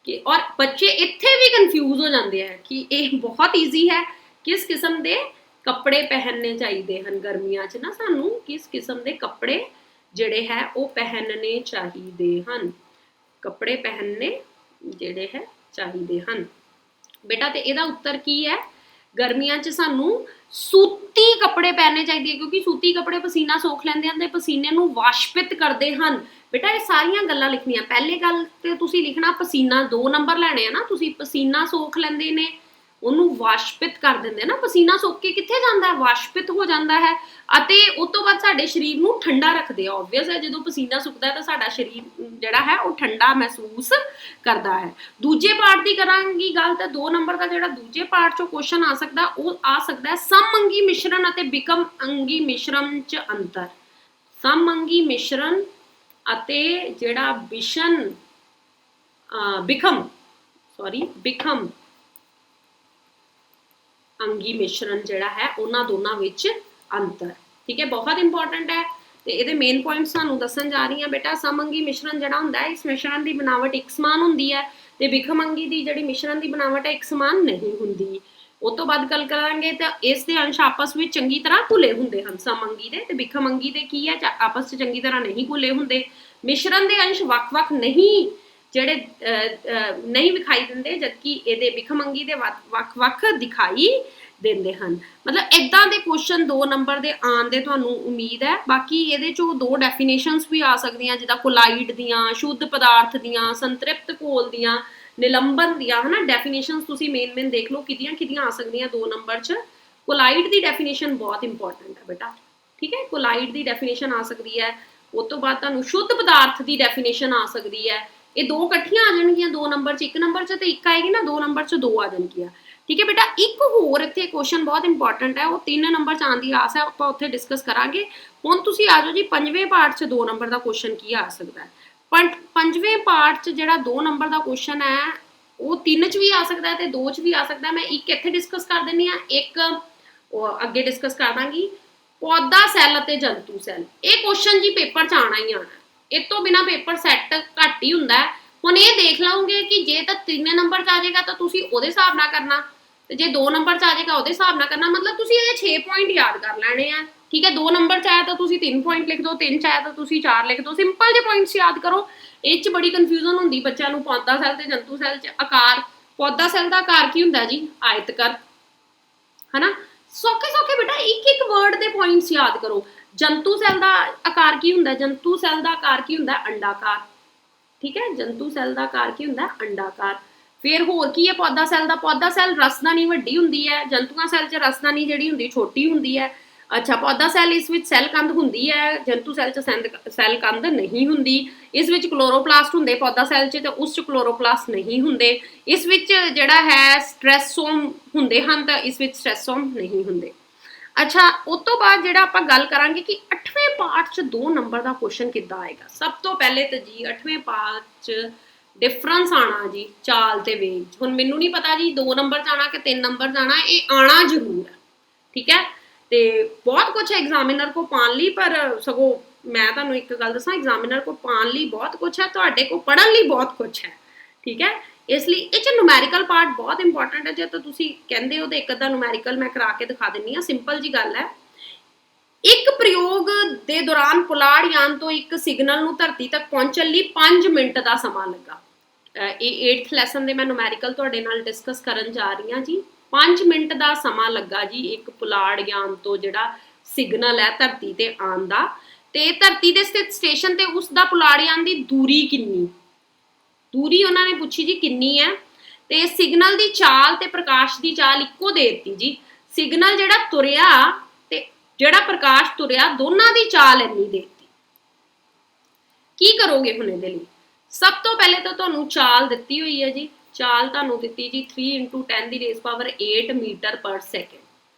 ਕਿ ਔਰ ਬੱਚੇ ਇੱਥੇ ਵੀ ਕਨਫਿਊਜ਼ ਹੋ ਜਾਂਦੇ ਆ ਕਿ ਇਹ ਬਹੁਤ ਈਜ਼ੀ ਹੈ, ਕਿਸ ਕਿਸਮ ਦੇ ਕੱਪੜੇ ਪਹਿਨਣੇ ਚਾਹੀਦੇ ਹਨ ਗਰਮੀਆਂ 'ਚ ਨਾ, ਸਾਨੂੰ ਕਿਸ ਕਿਸਮ ਦੇ ਕੱਪੜੇ ਜਿਹੜੇ ਹੈ ਉਹ ਪਹਿਨਣੇ ਚਾਹੀਦੇ ਹਨ, ਕੱਪੜੇ ਪਹਿਨਣੇ ਜਿਹੜੇ ਹੈ ਚਾਹੀਦੇ ਹਨ ਬੇਟਾ। ਤੇ ਇਹਦਾ ਉੱਤਰ ਕੀ ਹੈ? ਗਰਮੀਆਂ 'ਚ ਸਾਨੂੰ ਸੂਤੀ ਕੱਪੜੇ ਪਹਿਨਣੇ ਚਾਹੀਦੇ, ਕਿਉਂਕਿ ਸੂਤੀ ਕੱਪੜੇ ਪਸੀਨਾ ਸੋਖ ਲੈਂਦੇ ਹਨ ਤੇ ਪਸੀਨੇ ਨੂੰ ਵਾਸ਼ਪਿਤ ਕਰਦੇ ਹਨ। ਬੇਟਾ ਇਹ ਸਾਰੀਆਂ ਗੱਲਾਂ ਲਿਖਣੀਆਂ। ਪਹਿਲੇ ਗੱਲ ਤੇ ਤੁਸੀਂ ਲਿਖਣਾ ਪਸੀਨਾ, 2 ਨੰਬਰ ਲੈਣੇ ਆ ਨਾ ਤੁਸੀਂ। ਪਸੀਨਾ ਸੋਖ ਲੈਂਦੇ ਨੇ, ਉਹਨੂੰ ਵਾਸ਼ਪਿਤ ਕਰ ਦਿੰਦੇ ਨਾ। ਪਸੀਨਾ ਸੋਖ ਕੇ ਕਿੱਥੇ ਜਾਂਦਾ ਹੈ? ਵਾਸ਼ਪਿਤ ਹੋ ਜਾਂਦਾ ਹੈ ਅਤੇ ਉਸ ਤੋਂ ਬਾਅਦ ਸਾਡੇ ਸਰੀਰ ਨੂੰ ਠੰਡਾ ਰੱਖਦੇ ਆ। ਓਬਵੀਅਸ ਹੈ ਜਦੋਂ ਪਸੀਨਾ ਸੁੱਕਦਾ ਤਾਂ ਸਾਡਾ ਸਰੀਰ ਜਿਹੜਾ ਹੈ ਉਹ ਠੰਡਾ ਮਹਿਸੂਸ ਕਰਦਾ ਹੈ। ਦੂਜੇ ਪਾਰਟ ਦੀ ਕਰਾਂਗੀ ਗੱਲ ਤਾਂ 2 ਨੰਬਰ ਦਾ ਜਿਹੜਾ ਦੂਜੇ ਪਾਰਟ 'ਚੋਂ ਕੁਐਸਚਨ ਆ ਸਕਦਾ ਉਹ ਆ ਸਕਦਾ ਹੈ ਸਮਅੰਗੀ ਮਿਸ਼ਰਣ ਅਤੇ ਬਿਕਮ ਅੰਗੀ ਮਿਸ਼ਰਣ 'ਚ ਅੰਤਰ। ਸਮਅੰਗੀ ਮਿਸ਼ਰਣ ਅਤੇ ਜਿਹੜਾ ਬਿਕਮ ਅੰਗੀ ਮਿਸ਼ਰਣ ਜਿਹੜਾ ਹੈ ਉਹਨਾਂ ਦੋਨਾਂ ਵਿੱਚ ਅੰਤਰ, ਠੀਕ ਹੈ। ਬਹੁਤ ਇੰਪੋਰਟੈਂਟ ਹੈ ਤੇ ਇਹਦੇ ਮੇਨ ਪੁਆਇੰਟਸ ਤੁਹਾਨੂੰ ਦੱਸਣ ਜਾ ਰਹੀ ਹਾਂ ਬੇਟਾ। ਸਮਅੰਗੀ ਮਿਸ਼ਰਣ ਜਿਹੜਾ ਹੁੰਦਾ ਹੈ, ਇਸ ਮਿਸ਼ਰਣ ਦੀ ਬਣਾਵਟ ਇੱਕ ਸਮਾਨ ਹੁੰਦੀ ਹੈ ਤੇ ਬਿਕਮ ਅੰਗੀ ਦੀ ਜਿਹੜੀ ਮਿਸ਼ਰਣ ਦੀ ਬਣਾਵਟ ਹੈ ਇੱਕ ਸਮਾਨ ਨਹੀਂ ਹੁੰਦੀ। ਉਸ ਤੋਂ ਬਾਅਦ ਗੱਲ ਕਰਾਂਗੇ ਤਾਂ ਇਸ ਦੇ ਅੰਸ਼ ਆਪਸ ਵਿੱਚ ਚੰਗੀ ਤਰ੍ਹਾਂ ਘੁਲੇ ਹੁੰਦੇ ਹਨ, ਸਮਅੰਗੀ ਦੇ ਤੇ ਬਿਕਮ ਅੰਗੀ ਦੇ ਕੀ ਹੈ, ਆਪਸ 'ਚ ਚੰਗੀ ਤਰ੍ਹਾਂ ਨਹੀਂ ਘੁਲੇ ਹੁੰਦੇ। ਮਿਸ਼ਰਣ ਦੇ ਅੰਸ਼ ਵੱਖ-ਵੱਖ ਨਹੀਂ ਵਿਖਾਈ ਦਿੰਦੇ, ਜਦਕਿ ਇਹਦੇ ਬਿਕਮ ਅੰਗੀ ਦੇ ਵੱਖ-ਵੱਖ ਦਿਖਾਈ ਦਿੰਦੇ ਹਨ। ਮਤਲਬ ਇਦਾਂ ਦੇ ਕੁਐਸਚਨ 2 ਨੰਬਰ ਦੇ ਆਉਣ ਦੇ ਤੁਹਾਨੂੰ ਉਮੀਦ ਹੈ। ਬਾਕੀ ਇਹਦੇ 'ਚੋਂ 2 ਡੈਫੀਨੇਸ਼ਨਸ ਵੀ ਆ ਸਕਦੀਆਂ, ਜਿੱਦਾਂ ਕੋਲਾਈਡ ਦੀਆਂ, ਸ਼ੁੱਧ ਪਦਾਰਥ ਦੀਆਂ, ਸੰਤ੍ਰਿਪਤ ਘੋਲ ਦੀਆਂ, ਨਿਲੰਬਨ ਦੀਆਂ, ਹੈ ਨਾ। ਡੈਫੀਨੇਸ਼ਨਸ ਤੁਸੀਂ ਮੇਨ ਦੇਖ ਲਓ ਕਿਹਦੀਆਂ ਆ ਸਕਦੀਆਂ 2 ਨੰਬਰ 'ਚ। ਕੋਲਾਈਡ ਦੀ ਡੈਫੀਨੇਸ਼ਨ ਬਹੁਤ ਇੰਪੋਰਟੈਂਟ ਹੈ ਬੇਟਾ, ਠੀਕ ਹੈ। ਕੋਲਾਈਡ ਦੀ ਡੈਫੀਨੇਸ਼ਨ ਆ ਸਕਦੀ ਹੈ। ਉਸ ਤੋਂ ਬਾਅਦ ਤੁਹਾਨੂੰ ਸ਼ੁੱਧ ਪਦਾਰਥ ਦੀ ਡੈਫੀਨੇਸ਼ਨ ਆ ਸਕਦੀ ਹੈ। ਇਹ 2 ਇਕੱਠੀਆਂ ਆ ਜਾਣਗੀਆਂ 2 ਨੰਬਰ 'ਚ, 1 ਨੰਬਰ 'ਚ ਤੇ 1 ਆਏਗੀ ਨਾ, 2 ਨੰਬਰ 'ਚ 2 ਆ ਜਾਣਗੀਆਂ, ਠੀਕ ਹੈ ਬੇਟਾ। ਇੱਕ ਹੋਰ ਇੱਥੇ ਕੁਐਸਚਨ ਬਹੁਤ ਇੰਪੋਰਟੈਂਟ ਹੈ, ਉਹ 3 ਨੰਬਰ 'ਚ ਆਉਣ ਦੀ ਆਸ ਹੈ, ਆਪਾਂ ਉੱਥੇ ਡਿਸਕਸ ਕਰਾਂਗੇ। ਹੁਣ ਤੁਸੀਂ ਆ ਜਾਓ ਜੀ 5ਵੇਂ ਪਾਰਟ 'ਚ 2 ਨੰਬਰ ਦਾ ਕੁਐਸਚਨ ਕੀ ਆ ਸਕਦਾ ਹੈ। 5ਵੇਂ ਪਾਰਟ 'ਚ ਜਿਹੜਾ 2 ਨੰਬਰ ਦਾ ਕੁਐਸਚਨ ਹੈ ਉਹ 3 'ਚ ਵੀ ਆ ਸਕਦਾ ਹੈ ਤੇ 2 'ਚ ਵੀ ਆ ਸਕਦਾ। ਮੈਂ ਇੱਕ ਇੱਥੇ ਡਿਸਕਸ ਕਰ ਦਿੰਦੀ ਹਾਂ, ਇੱਕ ਅੱਗੇ ਡਿਸਕਸ ਕਰ ਦਾਂਗੀ। ਪੌਦਾ ਸੈੱਲ ਅਤੇ ਜੰਤੂ ਸੈੱਲ, ਇਹ ਕੁਐਸਚਨ ਜੀ ਪੇਪਰ 'ਚ ਆਉਣਾ ਹੀ ਆਉਣਾ, ਇਹ ਤੋਂ ਬਿਨਾਂ ਪੇਪਰ ਸੈੱਟ ਘੱਟ ਹੀ ਹੁੰਦਾ ਹੈ। ਹੁਣ ਇਹ ਦੇਖ ਲਓਗੇ ਕਿ ਜੇ ਤਾਂ 3 ਨੰਬਰ 'ਚ ਆ ਜਾਏਗਾ ਤਾਂ ਤੁਸੀਂ ਉਹਦੇ ਹਿਸਾਬ ਨਾਲ ਕਰਨਾ, ਤੇ ਜੇ 2 ਨੰਬਰ 'ਚ ਆ ਜਾਏਗਾ ਉਹਦੇ ਹਿਸਾਬ ਨਾਲ ਕਰਨਾ। ਮਤਲਬ ਤੁਸੀਂ ਇਹਦੇ 6 ਪੁਆਇੰਟ ਯਾਦ ਕਰ ਲੈਣੇ ਆ, ਠੀਕ ਹੈ। 2 ਨੰਬਰ 'ਚ ਆਇਆ ਤਾਂ ਤੁਸੀਂ 3 ਪੁਆਇੰਟ ਲਿਖ ਦਿਓ, 3 'ਚ ਆਇਆ ਤਾਂ ਤੁਸੀਂ 4 ਲਿਖ ਦਿਓ। ਸਿੰਪਲ ਜਿਹੇ ਪੁਆਇੰਟਸ ਯਾਦ ਕਰੋ। ਇਹ 'ਚ ਬੜੀ ਕਨਫਿਊਜ਼ਨ ਹੁੰਦੀ ਬੱਚਿਆਂ ਨੂੰ ਪੌਦਾ ਸੈੱਲ ਤੇ ਜੰਤੂ ਸੈੱਲ 'ਚ। ਆਕਾਰ, ਪੌਦਾ ਸੈੱਲ ਦਾ ਆਕਾਰ ਕੀ ਹੁੰਦਾ ਜੀ? ਆਇਤਕਾਰ, ਹੈ ਨਾ। ਸੌਖੇ ਸੌਖੇ ਬੇਟਾ ਇੱਕ ਇੱਕ ਵਰਡ ਦੇ ਪੁਆਇੰਟਸ ਯਾਦ ਕਰੋ। ਜੰਤੂ ਸੈੱਲ ਦਾ ਆਕਾਰ ਕੀ ਹੁੰਦਾ? ਜੰਤੂ ਸੈੱਲ ਦਾ ਆਕਾਰ ਕੀ ਹੁੰਦਾ? ਅੰਡਾਕਾਰ। ਠੀਕ ਹੈ, ਜੰਤੂ ਸੈੱਲ ਦਾ ਆਕਾਰ ਕੀ ਹੁੰਦਾ? ਅੰਡਾਕਾਰ। ਫਿਰ ਹੋਰ ਕੀ ਹੈ ਪੌਦਾ ਸੈੱਲ ਦਾ? ਪੌਦਾ ਸੈੱਲ ਰਸਦਾਨੀ ਵੱਡੀ ਹੁੰਦੀ ਹੈ, ਜੰਤੂਆਂ ਸੈੱਲ 'ਚ ਰਸਦਾਨੀ ਜਿਹੜੀ ਹੁੰਦੀ ਛੋਟੀ ਹੁੰਦੀ ਹੈ। ਅੱਛਾ, ਪੌਦਾ ਸੈੱਲ ਇਸ ਵਿੱਚ ਸੈੱਲ ਕੰਧ ਹੁੰਦੀ ਹੈ, ਜੰਤੂ ਸੈੱਲ 'ਚ ਸੈੱਲ ਕੰਧ ਨਹੀਂ ਹੁੰਦੀ। ਇਸ ਵਿੱਚ ਕਲੋਰੋਪਲਾਸਟ ਹੁੰਦੇ ਪੌਦਾ ਸੈੱਲ 'ਚ, ਤੇ ਉਸ 'ਚ ਕਲੋਰੋਪਲਾਸਟ ਨਹੀਂ ਹੁੰਦੇ। ਇਸ ਵਿੱਚ ਜਿਹੜਾ ਹੈ ਸਟ੍ਰੈਸੋਮ ਹੁੰਦੇ ਹਨ, ਤਾਂ ਇਸ ਵਿੱਚ ਸਟ੍ਰੈਸੋਮ ਨਹੀਂ ਹੁੰਦੇ। ਅੱਛਾ, ਉਸ ਤੋਂ ਬਾਅਦ ਜਿਹੜਾ ਆਪਾਂ ਗੱਲ ਕਰਾਂਗੇ ਕਿ 8ਵੇਂ ਪਾਰਟ 'ਚ 2 ਨੰਬਰ ਦਾ ਕੁਐਸਚਨ ਕਿੱਦਾਂ ਆਏਗਾ। ਸਭ ਤੋਂ ਪਹਿਲੇ ਤਾਂ ਜੀ 8ਵੇਂ ਪਾਰਟ 'ਚ ਡਿਫਰੈਂਸ ਆਣਾ ਜੀ ਚਾਲ ਤੇ ਵੇਗ। ਹੁਣ ਮੈਨੂੰ ਨਹੀਂ ਪਤਾ ਜੀ 2 ਨੰਬਰ ਜਾਣਾ ਕਿ 3 ਨੰਬਰ ਜਾਣਾ, ਇਹ ਆਣਾ ਜ਼ਰੂਰ ਹੈ। ਠੀਕ ਹੈ, ਤੇ ਬਹੁਤ ਕੁਛ ਹੈ ਐਗਜ਼ਾਮੀਨਰ ਕੋ ਪਾਉਣ ਲਈ, ਪਰ ਸਗੋਂ ਮੈਂ ਤੁਹਾਨੂੰ ਇੱਕ ਗੱਲ ਦੱਸਾਂ, ਐਗਜ਼ਾਮੀਨਰ ਕੋ ਪਾਉਣ ਲਈ ਬਹੁਤ ਕੁਛ ਹੈ, ਤੁਹਾਡੇ ਕੋ ਪੜ੍ਹਨ ਲਈ ਬਹੁਤ ਕੁਛ ਹੈ। ਠੀਕ ਹੈ, ਇਸ ਲਈ ਇਹ 'ਚ ਨੂਮੈਰੀਕਲ ਪਾਰਟ ਬਹੁਤ ਇੰਪੋਰਟੈਂਟ ਹੈ। ਜੇ ਤਾਂ ਤੁਸੀਂ ਕਹਿੰਦੇ ਹੋ ਤਾਂ ਇੱਕ ਅੱਧਾ ਨੂਮੈਰੀਕਲ ਮੈਂ ਕਰਾ ਕੇ ਦਿਖਾ ਦਿੰਦੀ ਹਾਂ। ਸਿੰਪਲ ਜੀ ਗੱਲ ਹੈ, ਇੱਕ ਪ੍ਰਯੋਗ ਦੇ ਦੌਰਾਨ ਪੁਲਾੜ ਯਾਨ ਤੋਂ ਇੱਕ ਸਿਗਨਲ ਨੂੰ ਧਰਤੀ ਤੱਕ ਪਹੁੰਚਣ ਲਈ 5 ਮਿੰਟ ਦਾ ਸਮਾਂ ਲੱਗਾ। ਇਹ 8th ਲੈਸਨ ਦੇ ਮੈਂ ਨੂਮੈਰੀਕਲ ਤੁਹਾਡੇ ਨਾਲ ਡਿਸਕਸ ਕਰਨ ਜਾ ਰਹੀ ਹਾਂ ਜੀ। 5 ਮਿੰਟ ਦਾ ਸਮਾਂ ਲੱਗਾ ਜੀ ਇੱਕ ਪੁਲਾੜ ਯਾਨ ਤੋਂ ਜਿਹੜਾ ਸਿਗਨਲ ਹੈ ਧਰਤੀ ਤੇ ਆਉਣ ਦਾ। ਤੇ ਧਰਤੀ ਦੇ ਸਥਿਤ ਸਟੇਸ਼ਨ ਤੇ ਉਸ ਦਾ ਪੁਲਾੜ ਯਾਨ ਦੀ ਦੂਰੀ ਕਿੰਨੀ? ਦੂਰੀ ਉਹਨਾਂ ਨੇ ਪੁੱਛੀ ਜੀ ਕਿੰਨੀ ਹੈ। ਤੇ ਸਿਗਨਲ ਦੀ ਚਾਲ ਤੇ ਪ੍ਰਕਾਸ਼ ਦੀ ਚਾਲ ਇੱਕੋ ਦੇ ਦਿੱਤੀ ਜੀ। ਸਿਗਨਲ ਜਿਹੜਾ ਤੁਰਿਆ ਤੇ ਜਿਹੜਾ ਪ੍ਰਕਾਸ਼ ਤੁਰਿਆ, ਦੋਨਾਂ ਦੀ ਚਾਲ ਇੰਨੀ ਦੇ ਦਿੱਤੀ। ਕੀ ਕਰੋਗੇ ਹੁਣ ਇਹਦੇ ਲਈ? ਸਭ ਤੋਂ ਪਹਿਲੇ ਤਾਂ ਤੁਹਾਨੂੰ ਚਾਲ ਦਿੱਤੀ ਹੋਈ ਹੈ ਜੀ। ਚਾਲ ਤੁਹਾਨੂੰ ਦਿੱਤੀ ਜੀ 3 × 10⁸ ਮੀਟਰ ਪਰ ਸੈਕਿੰਡ।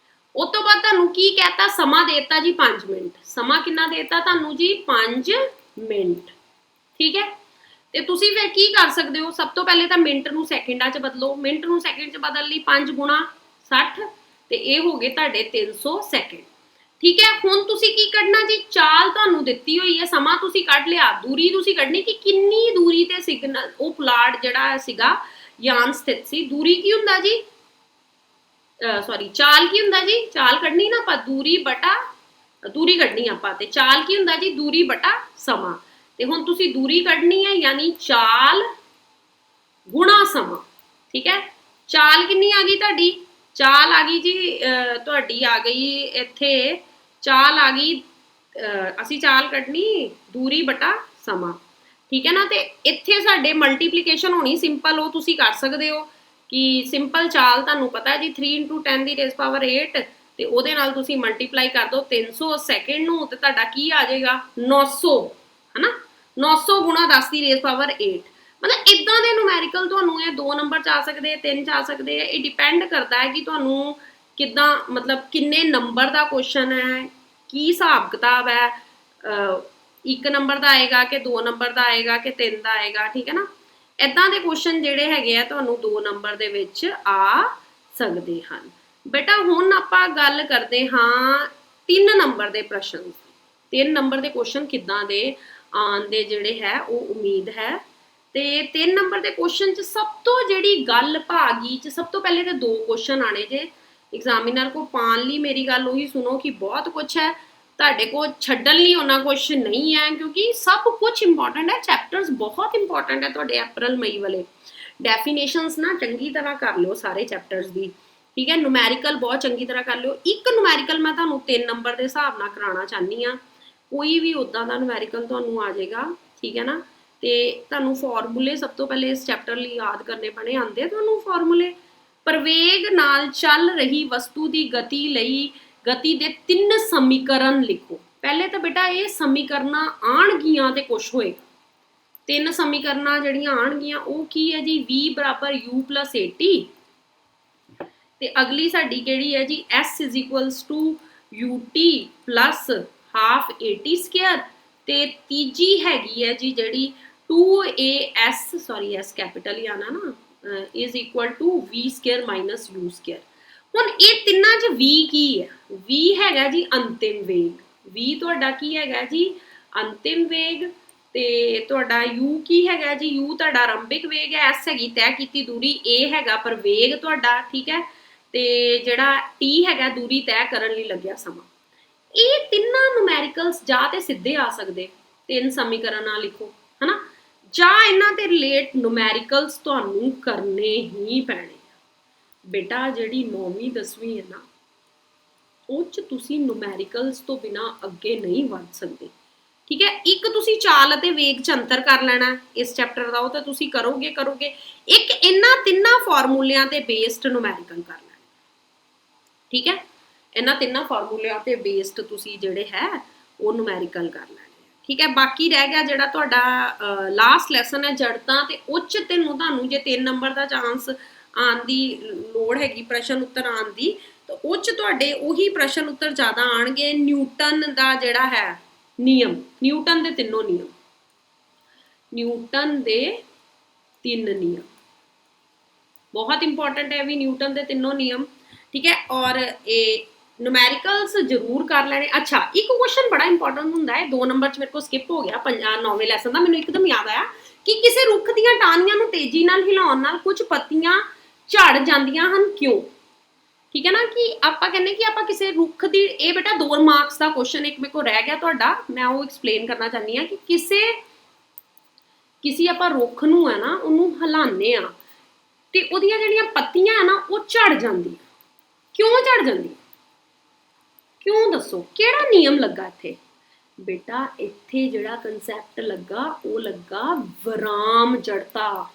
ਉਸ ਤੋਂ ਬਾਅਦ ਤੁਹਾਨੂੰ ਕੀ ਕਹਿਤਾ? ਸਮਾਂ ਦੇਤਾ ਜੀ 5 ਮਿੰਟ। ਸਮਾਂ ਕਿੰਨਾ ਦੇਤਾ ਤੁਹਾਨੂੰ ਜੀ? 5 ਮਿੰਟ। ਠੀਕ ਹੈ, ਤੇ ਤੁਸੀਂ ਫਿਰ ਕੀ ਕਰ ਸਕਦੇ ਹੋ? ਸਭ ਤੋਂ ਪਹਿਲੇ ਤਾਂ ਮਿੰਟ ਨੂੰ ਸੈਕਿੰਡਾਂ 'ਚ ਬਦਲੋ। ਮਿੰਟ ਨੂੰ ਸੈਕਿੰਡ 'ਚ ਬਦਲ ਲਈ 5 × 60, ਤੇ ਇਹ ਹੋ ਗਏ ਤੁਹਾਡੇ 300 ਸੈਕਿੰਡ। ਠੀਕ ਹੈ, ਹੁਣ ਤੁਸੀਂ ਕੀ ਕੱਢਣਾ ਜੀ? ਚਾਲ ਤੁਹਾਨੂੰ ਦਿੱਤੀ ਹੋਈ ਹੈ, ਸਮਾਂ ਤੁਸੀਂ ਕੱਢ ਲਿਆ, ਦੂਰੀ ਤੁਸੀਂ ਕੱਢਣੀ ਕਿ ਕਿੰਨੀ ਦੂਰੀ ਤੇ ਸਿਗਨਲ ਉਹ ਪੁਲਾੜ ਜਿਹੜਾ ਸੀਗਾ ਯਾਨ ਸਥਿਤ ਸੀ। ਦੂਰੀ ਕੀ ਹੁੰਦਾ ਜੀ? ਸੌਰੀ, ਚਾਲ ਕੀ ਹੁੰਦਾ ਜੀ? ਚਾਲ ਕੱਢਣੀ ਨਾ ਆਪਾਂ, ਦੂਰੀ ਬਟਾ ਦੂਰੀ ਕੱਢਣੀ ਆਪਾਂ, ਤੇ ਚਾਲ ਕੀ ਹੁੰਦਾ ਜੀ? ਦੂਰੀ ਬਟਾ ਸਮਾਂ। ਤੇ ਹੁਣ ਤੁਸੀਂ ਦੂਰੀ ਕੱਢਣੀ ਹੈ, ਯਾਨੀ ਚਾਲ ਗੁਣਾ ਸਮਾਂ। ਠੀਕ ਹੈ, ਚਾਲ ਕਿੰਨੀ ਆ ਗਈ ਤੁਹਾਡੀ? ਚਾਲ ਆ ਗਈ ਜੀ ਤੁਹਾਡੀ ਆ ਗਈ ਇੱਥੇ, ਚਾਲ ਆ ਗਈ, ਅਸੀਂ ਚਾਲ ਕੱਢਣੀ ਦੂਰੀ ਬਟਾ ਸਮਾਂ। ਠੀਕ ਹੈ ਨਾ, ਤੇ ਇੱਥੇ ਸਾਡੇ ਮਲਟੀਪਲੀਕੇਸ਼ਨ ਹੋਣੀ ਸਿੰਪਲ, ਉਹ ਤੁਸੀਂ ਕਰ ਸਕਦੇ ਹੋ ਕਿ ਸਿੰਪਲ ਚਾਲ ਤੁਹਾਨੂੰ ਪਤਾ ਜੀ 3 × 10⁸, ਤੇ ਉਹਦੇ ਨਾਲ ਤੁਸੀਂ ਮਲਟੀਪਲਾਈ ਕਰ ਦਿਓ 300 ਸੈਕਿੰਡ ਨੂੰ, ਤੇ ਤੁਹਾਡਾ ਕੀ ਆ ਜਾਏਗਾ? 900, ਹੈ ਨਾ। 900 × 10⁸। ਮਤਲਬ ਇਦਾਂ ਦੇ ਨੂਮੈਰੀਕਲ ਤੁਹਾਨੂੰ ਇਹ 2 ਨੰਬਰ 'ਚ ਆ ਸਕਦੇ, 3 'ਚ ਆ ਸਕਦੇ ਆ। ਇਹ ਡਿਪੈਂਡ ਕਰਦਾ ਹੈ ਕਿ ਤੁਹਾਨੂੰ ਕਿੱਦਾਂ, ਮਤਲਬ ਕਿੰਨੇ ਨੰਬਰ ਦਾ ਕੁਐਸਚਨ ਹੈ, ਕੀ ਹਿਸਾਬ ਕਿਤਾਬ ਹੈ, 1 ਨੰਬਰ ਦਾ ਆਏਗਾ ਕਿ 2 ਨੰਬਰ ਦਾ ਆਏਗਾ ਕਿ 3 ਦਾ ਆਏਗਾ। ਠੀਕ ਹੈ ਨਾ, ਇੱਦਾਂ ਦੇ ਕੁਐਸਚਨ ਜਿਹੜੇ ਹੈਗੇ ਆ ਤੁਹਾਨੂੰ 2 ਨੰਬਰ ਦੇ ਵਿੱਚ ਆ ਸਕਦੇ ਹਨ। ਬੇਟਾ ਹੁਣ ਆਪਾਂ ਗੱਲ ਕਰਦੇ ਹਾਂ 3 ਨੰਬਰ ਦੇ ਪ੍ਰਸ਼ਨ। 3 ਨੰਬਰ ਦੇ ਕੁਐਸਚਨ ਕਿੱਦਾਂ ਦੇ ਆਉਣ ਦੇ ਜਿਹੜੇ ਹੈ ਉਹ ਉਮੀਦ ਹੈ। ਤੇ 3 ਨੰਬਰ ਦੇ ਕੁਐਸਚਨ 'ਚ ਸਭ ਤੋਂ ਜਿਹੜੀ ਗੱਲ ਭਾਗੀ 'ਚ ਸਭ ਤੋਂ ਪਹਿਲੇ ਤਾਂ 2 ਕੁਐਸਚਨ ਆਣੇ ਜੇ। ਐਗਜ਼ਾਮੀਨਰ ਕੋ ਪਾਉਣ ਲਈ ਮੇਰੀ ਗੱਲ ਉਹੀ ਸੁਣੋ ਕਿ ਬਹੁਤ ਕੁਛ ਹੈ, ਤੁਹਾਡੇ ਕੋਲ ਛੱਡਣ ਲਈ ਉਹਨਾਂ ਕੁਛ ਨਹੀਂ ਹੈ, ਕਿਉਂਕਿ ਸਭ ਕੁਛ ਇੰਪੋਰਟੈਂਟ ਹੈ। ਚੈਪਟਰਸ ਬਹੁਤ ਇੰਪੋਰਟੈਂਟ ਹੈ ਤੁਹਾਡੇ ਅਪ੍ਰੈਲ ਮਈ ਵਾਲੇ। ਡੈਫੀਨੇਸ਼ਨਸ ਨਾ ਚੰਗੀ ਤਰ੍ਹਾਂ ਕਰ ਲਿਓ ਸਾਰੇ ਚੈਪਟਰਸ ਦੀ। ਠੀਕ ਹੈ, ਨੂਮੈਰੀਕਲ ਬਹੁਤ ਚੰਗੀ ਤਰ੍ਹਾਂ ਕਰ ਲਿਓ। ਇੱਕ ਨੂਮੈਰੀਕਲ ਮੈਂ ਤੁਹਾਨੂੰ 3 ਨੰਬਰ ਦੇ ਹਿਸਾਬ ਨਾਲ ਕਰਾਉਣਾ ਚਾਹੁੰਦੀ ਹਾਂ। ਕੋਈ ਵੀ ਉੱਦਾਂ ਦਾ ਨੂਮੈਰੀਕਲ ਤੁਹਾਨੂੰ ਆ ਜਾਏਗਾ। ਠੀਕ ਹੈ ਨਾ, ਤੇ ਤੁਹਾਨੂੰ ਫਾਰਮੂਲੇ ਸਭ ਤੋਂ ਪਹਿਲੇ ਇਸ ਚੈਪਟਰ ਲਈ ਯਾਦ ਕਰਨੇ ਪੈਣੇ। ਆਉਂਦੇ ਤੁਹਾਨੂੰ ਫਾਰਮੂਲੇ? ਪ੍ਰਵੇਗ ਨਾਲ ਚੱਲ ਰਹੀ ਵਸਤੂ ਦੀ ਗਤੀ ਲਈ ਗਤੀ ਦੇ 3 ਸਮੀਕਰਨ ਲਿਖੋ। ਪਹਿਲੇ ਤਾਂ ਬੇਟਾ ਇਹ ਸਮੀਕਰਨਾਂ ਆਉਣਗੀਆਂ ਤੇ ਕੁਛ ਹੋਏਗਾ। 3 ਸਮੀਕਰਨਾਂ ਜਿਹੜੀਆਂ ਆਉਣਗੀਆਂ ਉਹ ਕੀ ਹੈ ਜੀ? v = u + at, ਤੇ ਅਗਲੀ ਸਾਡੀ ਕਿਹੜੀ ਹੈ ਜੀ? s = ut + ½ at², ਤੇ ਤੀਜੀ ਹੈਗੀ ਹੈ ਜੀ ਜਿਹੜੀ 2as, ਸੌਰੀ s ਕੈਪੀਟਲ ਹੀ ਆਣਾ ਨਾ, = v² - u²। ਹੁਣ ਇਹ ਤਿੰਨਾਂ 'ਚ v ਕੀ ਹੈ? v ਹੈਗਾ ਜੀ ਅੰਤਿਮ ਵੇਗ। v ਤੁਹਾਡਾ ਕੀ ਹੈਗਾ ਜੀ? ਅੰਤਿਮ ਵੇਗ। ਤੇ ਤੁਹਾਡਾ u ਕੀ ਹੈਗਾ ਜੀ? u ਤੁਹਾਡਾ ਆਰੰਭਿਕ ਵੇਗ ਹੈ, s ਹੈਗੀ ਤੈਅ ਕੀਤੀ ਦੂਰੀ, a ਹੈਗਾ ਪ੍ਰਵੇਗ ਤੁਹਾਡਾ। ਠੀਕ ਹੈ, ਤੇ ਜਿਹੜਾ t ਹੈਗਾ ਦੂਰੀ ਤੈਅ ਕਰਨ ਲਈ ਲੱਗਿਆ ਸਮਾਂ। ਇਹ ਤਿੰਨਾਂ ਨੂਮੈਰੀਕਲਸ ਜਾਂ ਤੇ ਸਿੱਧੇ ਆ ਸਕਦੇ, 3 ਸਮੀਕਰਨਾਂ ਲਿਖੋ, ਹਨਾ, ਜਾਂ ਇਹਨਾਂ ਤੇ ਰਿਲੇਟ ਨੂਮੈਰੀਕਲਸ ਤੁਹਾਨੂੰ ਕਰਨੇ ਹੀ ਪੈਣੇ। ਬੇਟਾ ਜਿਹੜੀ 9ਵੀਂ 10ਵੀਂ ਹੈ ਨਾ, ਉਹ 'ਚ ਤੁਸੀਂ ਨੂਮੈਰੀਕਲਸ ਤੋਂ ਬਿਨਾ ਅੱਗੇ ਨਹੀਂ ਵੱਧ ਸਕਦੇ। ਠੀਕ ਹੈ, ਇੱਕ ਤੁਸੀਂ ਚਾਲ ਅਤੇ ਵੇਗ 'ਚ ਅੰਤਰ ਕਰ ਲੈਣਾ ਇਸ ਚੈਪਟਰ ਦਾ, ਉਹ ਤਾਂ ਤੁਸੀਂ ਕਰੋਗੇ। ਇੱਕ ਇਹਨਾਂ ਤਿੰਨਾਂ ਫਾਰਮੂਲਿਆਂ ਤੇ ਬੇਸਡ ਨੂਮੈਰੀਕਲ ਕਰ ਲੈਣਾ। ਠੀਕ ਹੈ, ਇਹਨਾਂ ਤਿੰਨਾਂ ਫਾਰਮੂਲਿਆਂ ਤੇ ਬੇਸਡ ਤੁਸੀਂ ਜਿਹੜੇ ਹੈ ਉਹ ਨੂਮੈਰੀਕਲ ਕਰ ਲੈਣੇ। ਠੀਕ ਹੈ, ਬਾਕੀ ਰਹਿ ਗਿਆ ਜਿਹੜਾ ਤੁਹਾਡਾ ਲਾਸਟ ਲੈਸਨ ਹੈ ਜੜਤਾ, ਤੇ ਉੱਚ ਤੁਹਾਨੂੰ ਜੇ 3 ਨੰਬਰ ਦਾ ਚਾਂਸ ਆਉਣ ਦੀ ਲੋੜ ਹੈਗੀ, ਪ੍ਰਸ਼ਨ ਉੱਤਰ ਆਉਣ ਦੀ, ਤਾਂ ਉਹ 'ਚ ਤੁਹਾਡੇ ਉਹੀ ਪ੍ਰਸ਼ਨ ਉੱਤਰ ਜ਼ਿਆਦਾ ਆਉਣਗੇ। ਨਿਊਟਨ ਦਾ ਜਿਹੜਾ ਹੈ ਨਿਯਮ, ਨਿਊਟਨ ਦੇ ਤਿੰਨੋਂ ਨਿਯਮ, ਨਿਊਟਨ ਦੇ 3 ਨਿਯਮ ਬਹੁਤ ਇੰਪॉर्टेंट है भी, न्यूटन के तीनों नियम। ठीक है, और ये न्यूमेरिकल्स जरूर कर लेने। अच्छा, एक क्वेश्चन बड़ा इंपॉर्टेंट होंगे है, 2 नंबर च मेरे को स्किप हो गया 9वें लैसन का, मैंने एकदम याद आया कि किसी रुख दियां टाहनियां नूं तेजी नाल हिलाउण नाल कुछ पत्तियां झड़ जांदियां हन, क्यों? ठीक है ना, कि आपां कहने कि आपां किसी रुख दी, ये बेटा 2 मार्क्स का क्वेश्चन एक मेरे को रह गया तुहाडा, मैं वो एक्सप्लेन करना चाहनी हाँ कि किसी आपां रुख नूं है ना उहनूं हिलाने आ ਤੇ ਉਹਦੀਆਂ ਜਿਹੜੀਆਂ ਪੱਤੀਆਂ ਆ ਨਾ ਉਹ ਝੜ ਜਾਂਦੀਆਂ। ਕਿਉਂ ਝੜ ਜਾਂਦੀਆਂ? ਕਿਉਂ ਦੱਸੋ, ਕਿਹੜਾ ਨਿਯਮ ਲੱਗਾ ਇੱਥੇ? ਬੇਟਾ ਇੱਥੇ ਜਿਹੜਾ ਕਨਸੈਪਟ ਲੱਗਾ ਉਹ ਲੱਗਾ ਵਿਰਾਮ ਜੜਤਾ।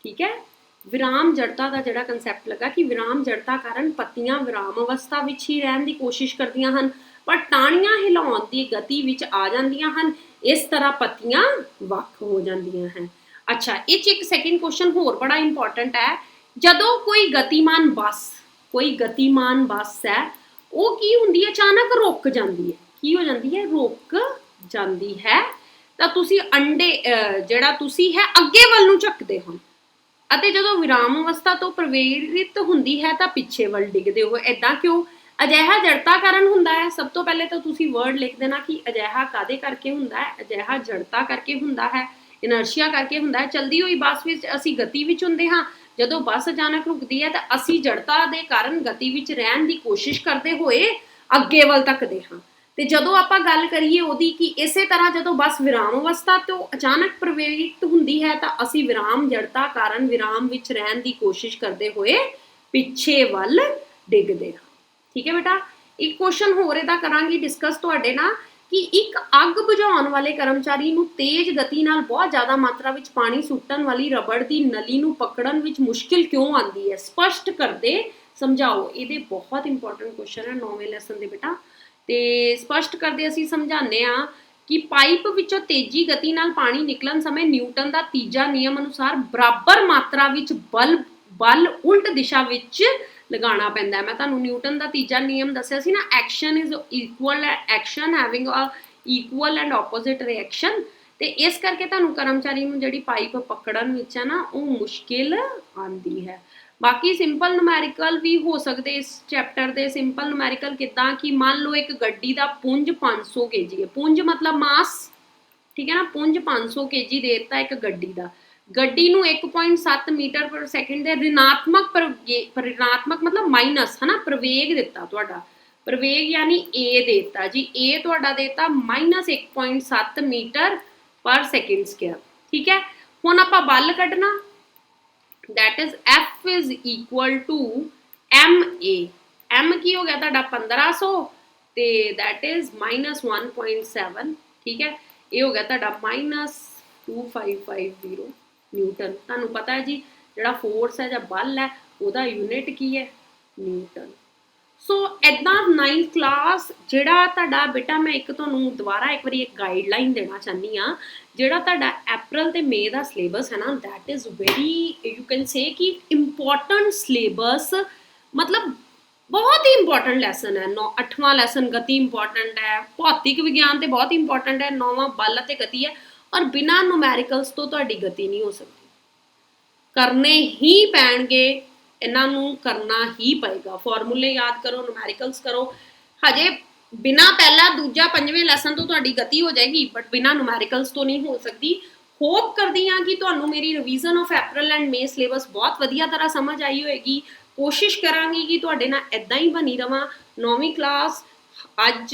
ਠੀਕ ਹੈ, ਵਿਰਾਮ ਜੜਤਾ ਦਾ ਜਿਹੜਾ ਕਨਸੈਪਟ ਲੱਗਾ ਕਿ ਵਿਰਾਮ ਜੜਤਾ ਕਾਰਨ ਪੱਤੀਆਂ ਵਿਰਾਮ ਅਵਸਥਾ ਵਿੱਚ ਹੀ ਰਹਿਣ ਦੀ ਕੋਸ਼ਿਸ਼ ਕਰਦੀਆਂ ਹਨ, ਪਰ ਟਾਹਣੀਆਂ ਹਿਲਾਉਣ ਦੀ ਗਤੀ ਵਿੱਚ ਆ ਜਾਂਦੀਆਂ ਹਨ। ਇਸ ਤਰ੍ਹਾਂ ਪੱਤੀਆਂ ਵੱਖ ਹੋ ਜਾਂਦੀਆਂ ਹਨ। अच्छा, इस एक सेकंड क्वेश्चन होर बड़ा इंपॉर्टेंट है, जदों कोई गतिमान बस है वो की हुंदी है, अचानक रुक जाती है। की हो जाती है? रुक जाती है। तो तुसी अंडे जिहड़ा तुसी है अगे वल नूं झुकदे हो, अते जदों विराम अवस्था तो प्रवेरित हुंदी है तो पिछे वल डिगदे हो। इदां क्यों? अजिहा जड़ता कारण हुंदा है। सब तो पहले तो तुसी वर्ड लिख देना कि अजिहा कादे करके हुंदा है। अजिहा जड़ता करके हुंदा है, इनर्शिया करके हुंदा है। चलदी हुई बस विच असीं गति विच हुंदे हां, जदों बस अचानक रुकदी है तो असीं जड़ता दे कारण गति विच रहण दी कोशिश करदे होए अगे वल तकदे हां। ते जदों आपां गल करिए ओहदी कि इसे तरह जदों बस विराम अवस्था तो अचानक प्रवेरित हुंदी है तो असीं विराम जड़ता कारण विराम विच रहण दी कोशिश करदे होए पिछे वल डिगदे हां। ठीक है बेटा, एक क्वेश्चन होर इहदा करांगी डिस्कस तुहाडे नाल कि एक अग बुझाउण वाले कर्मचारी नूं तेज गति नाल बहुत ज़्यादा मात्रा विच पानी सुट्टण वाली रबड़ दी नली नूं पकड़न विच मुश्किल क्यों आती है? स्पष्ट करदे समझाओ। ये बहुत इंपॉर्टेंट क्वेश्चन है 9वें लैसन दे बेटा। तो स्पष्ट करदे असीं समझाने आ कि पाइप विचों तेजी गति नाल पानी निकलण समय न्यूटन का तीजा नियम अनुसार बराबर मात्रा विच बल उल्ट दिशा विच लगाना पैंदा है। मैं तुहानूं न्यूटन का तीजा नियम दस्सिया सी ना, action is equal action having a equal and opposite reaction. तो इस करके तुहानूं कर्मचारी नूं जिहड़ी पाइप पकड़न विच है ना वो मुश्किल आंदी है। बाकी सिंपल नुमैरिकल भी हो सकते इस चैप्टर के। सिंपल नुमैरिकल किदां कि मान लो एक गड्डी का पुंज 500 kg है, पुंज मतलब मास, ठीक है ना, पुंज 500 kg दे दिता एक गड्डी का। गड्डी नूं 1.7 मीटर पर सैकेंड दे ऋणात्मक मतलब माइनस है ना प्रवेग दिता तुहाडा, प्रवेग यानी ए देता जी, ए तुहाडा देता -1.7 मीटर पर सैकेंड स्क्वायर। ठीक है, हुण आपां बल कढना, that is F is equal to MA। M की हो गया तुहाडा 1500 ते दैट इज -1.7। ठीक है, ये हो गया तुहाडा -2550 न्यूटन। तुहानूं पता है जी जिहड़ा फोर्स है जां बल है उहदा यूनिट की है? न्यूटन। सो इदां 9th क्लास जिहड़ा तुहाडा बेटा, मैं एक तुहानूं दोबारा एक बारी एक गाइडलाइन देना चाहनी हाँ, जिहड़ा तुहाडा अप्रैल ते मई दा सिलेबस है ना, that is very you can say कि इंपॉर्टेंट सिलेबस, मतलब बहुत ही इंपॉर्टेंट लैसन है। 8वां लैसन गति इंपॉर्टेंट है, भौतिक विज्ञान तो बहुत इंपॉर्टेंट है, 9वां बल ते गति है, और बिना नुमैरिकल्स तो तुहाडी गति नहीं हो सकती। करने ही पैणगे, इन्हों करना ही पेगा। फॉर्मूले याद करो, नुमैरिकल्स करो। हजे बिना पहला दूजा 5वें लैसन तो तुहाडी गति हो जाएगी, बट बिना नुमैरिकल्स तो नहीं हो सकती। होप करदी हाँ कि तुहानूं मेरी revision of April and may syllabus बहुत वधिया तरह समझ आई होएगी। कोशिश करांगी कि तुहाडे नाल इदां ही बनी रवां। 9वीं क्लास अज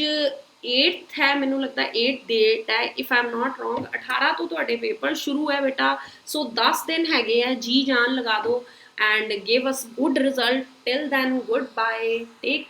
8th है, मैनूं लगता 8 डेट है if I am not wrong. 18 तो तुहाडे पेपर शुरू है बेटा, सो 10 दिन हैगे है, जी जान लगा दो and give us good result. Till then goodbye, take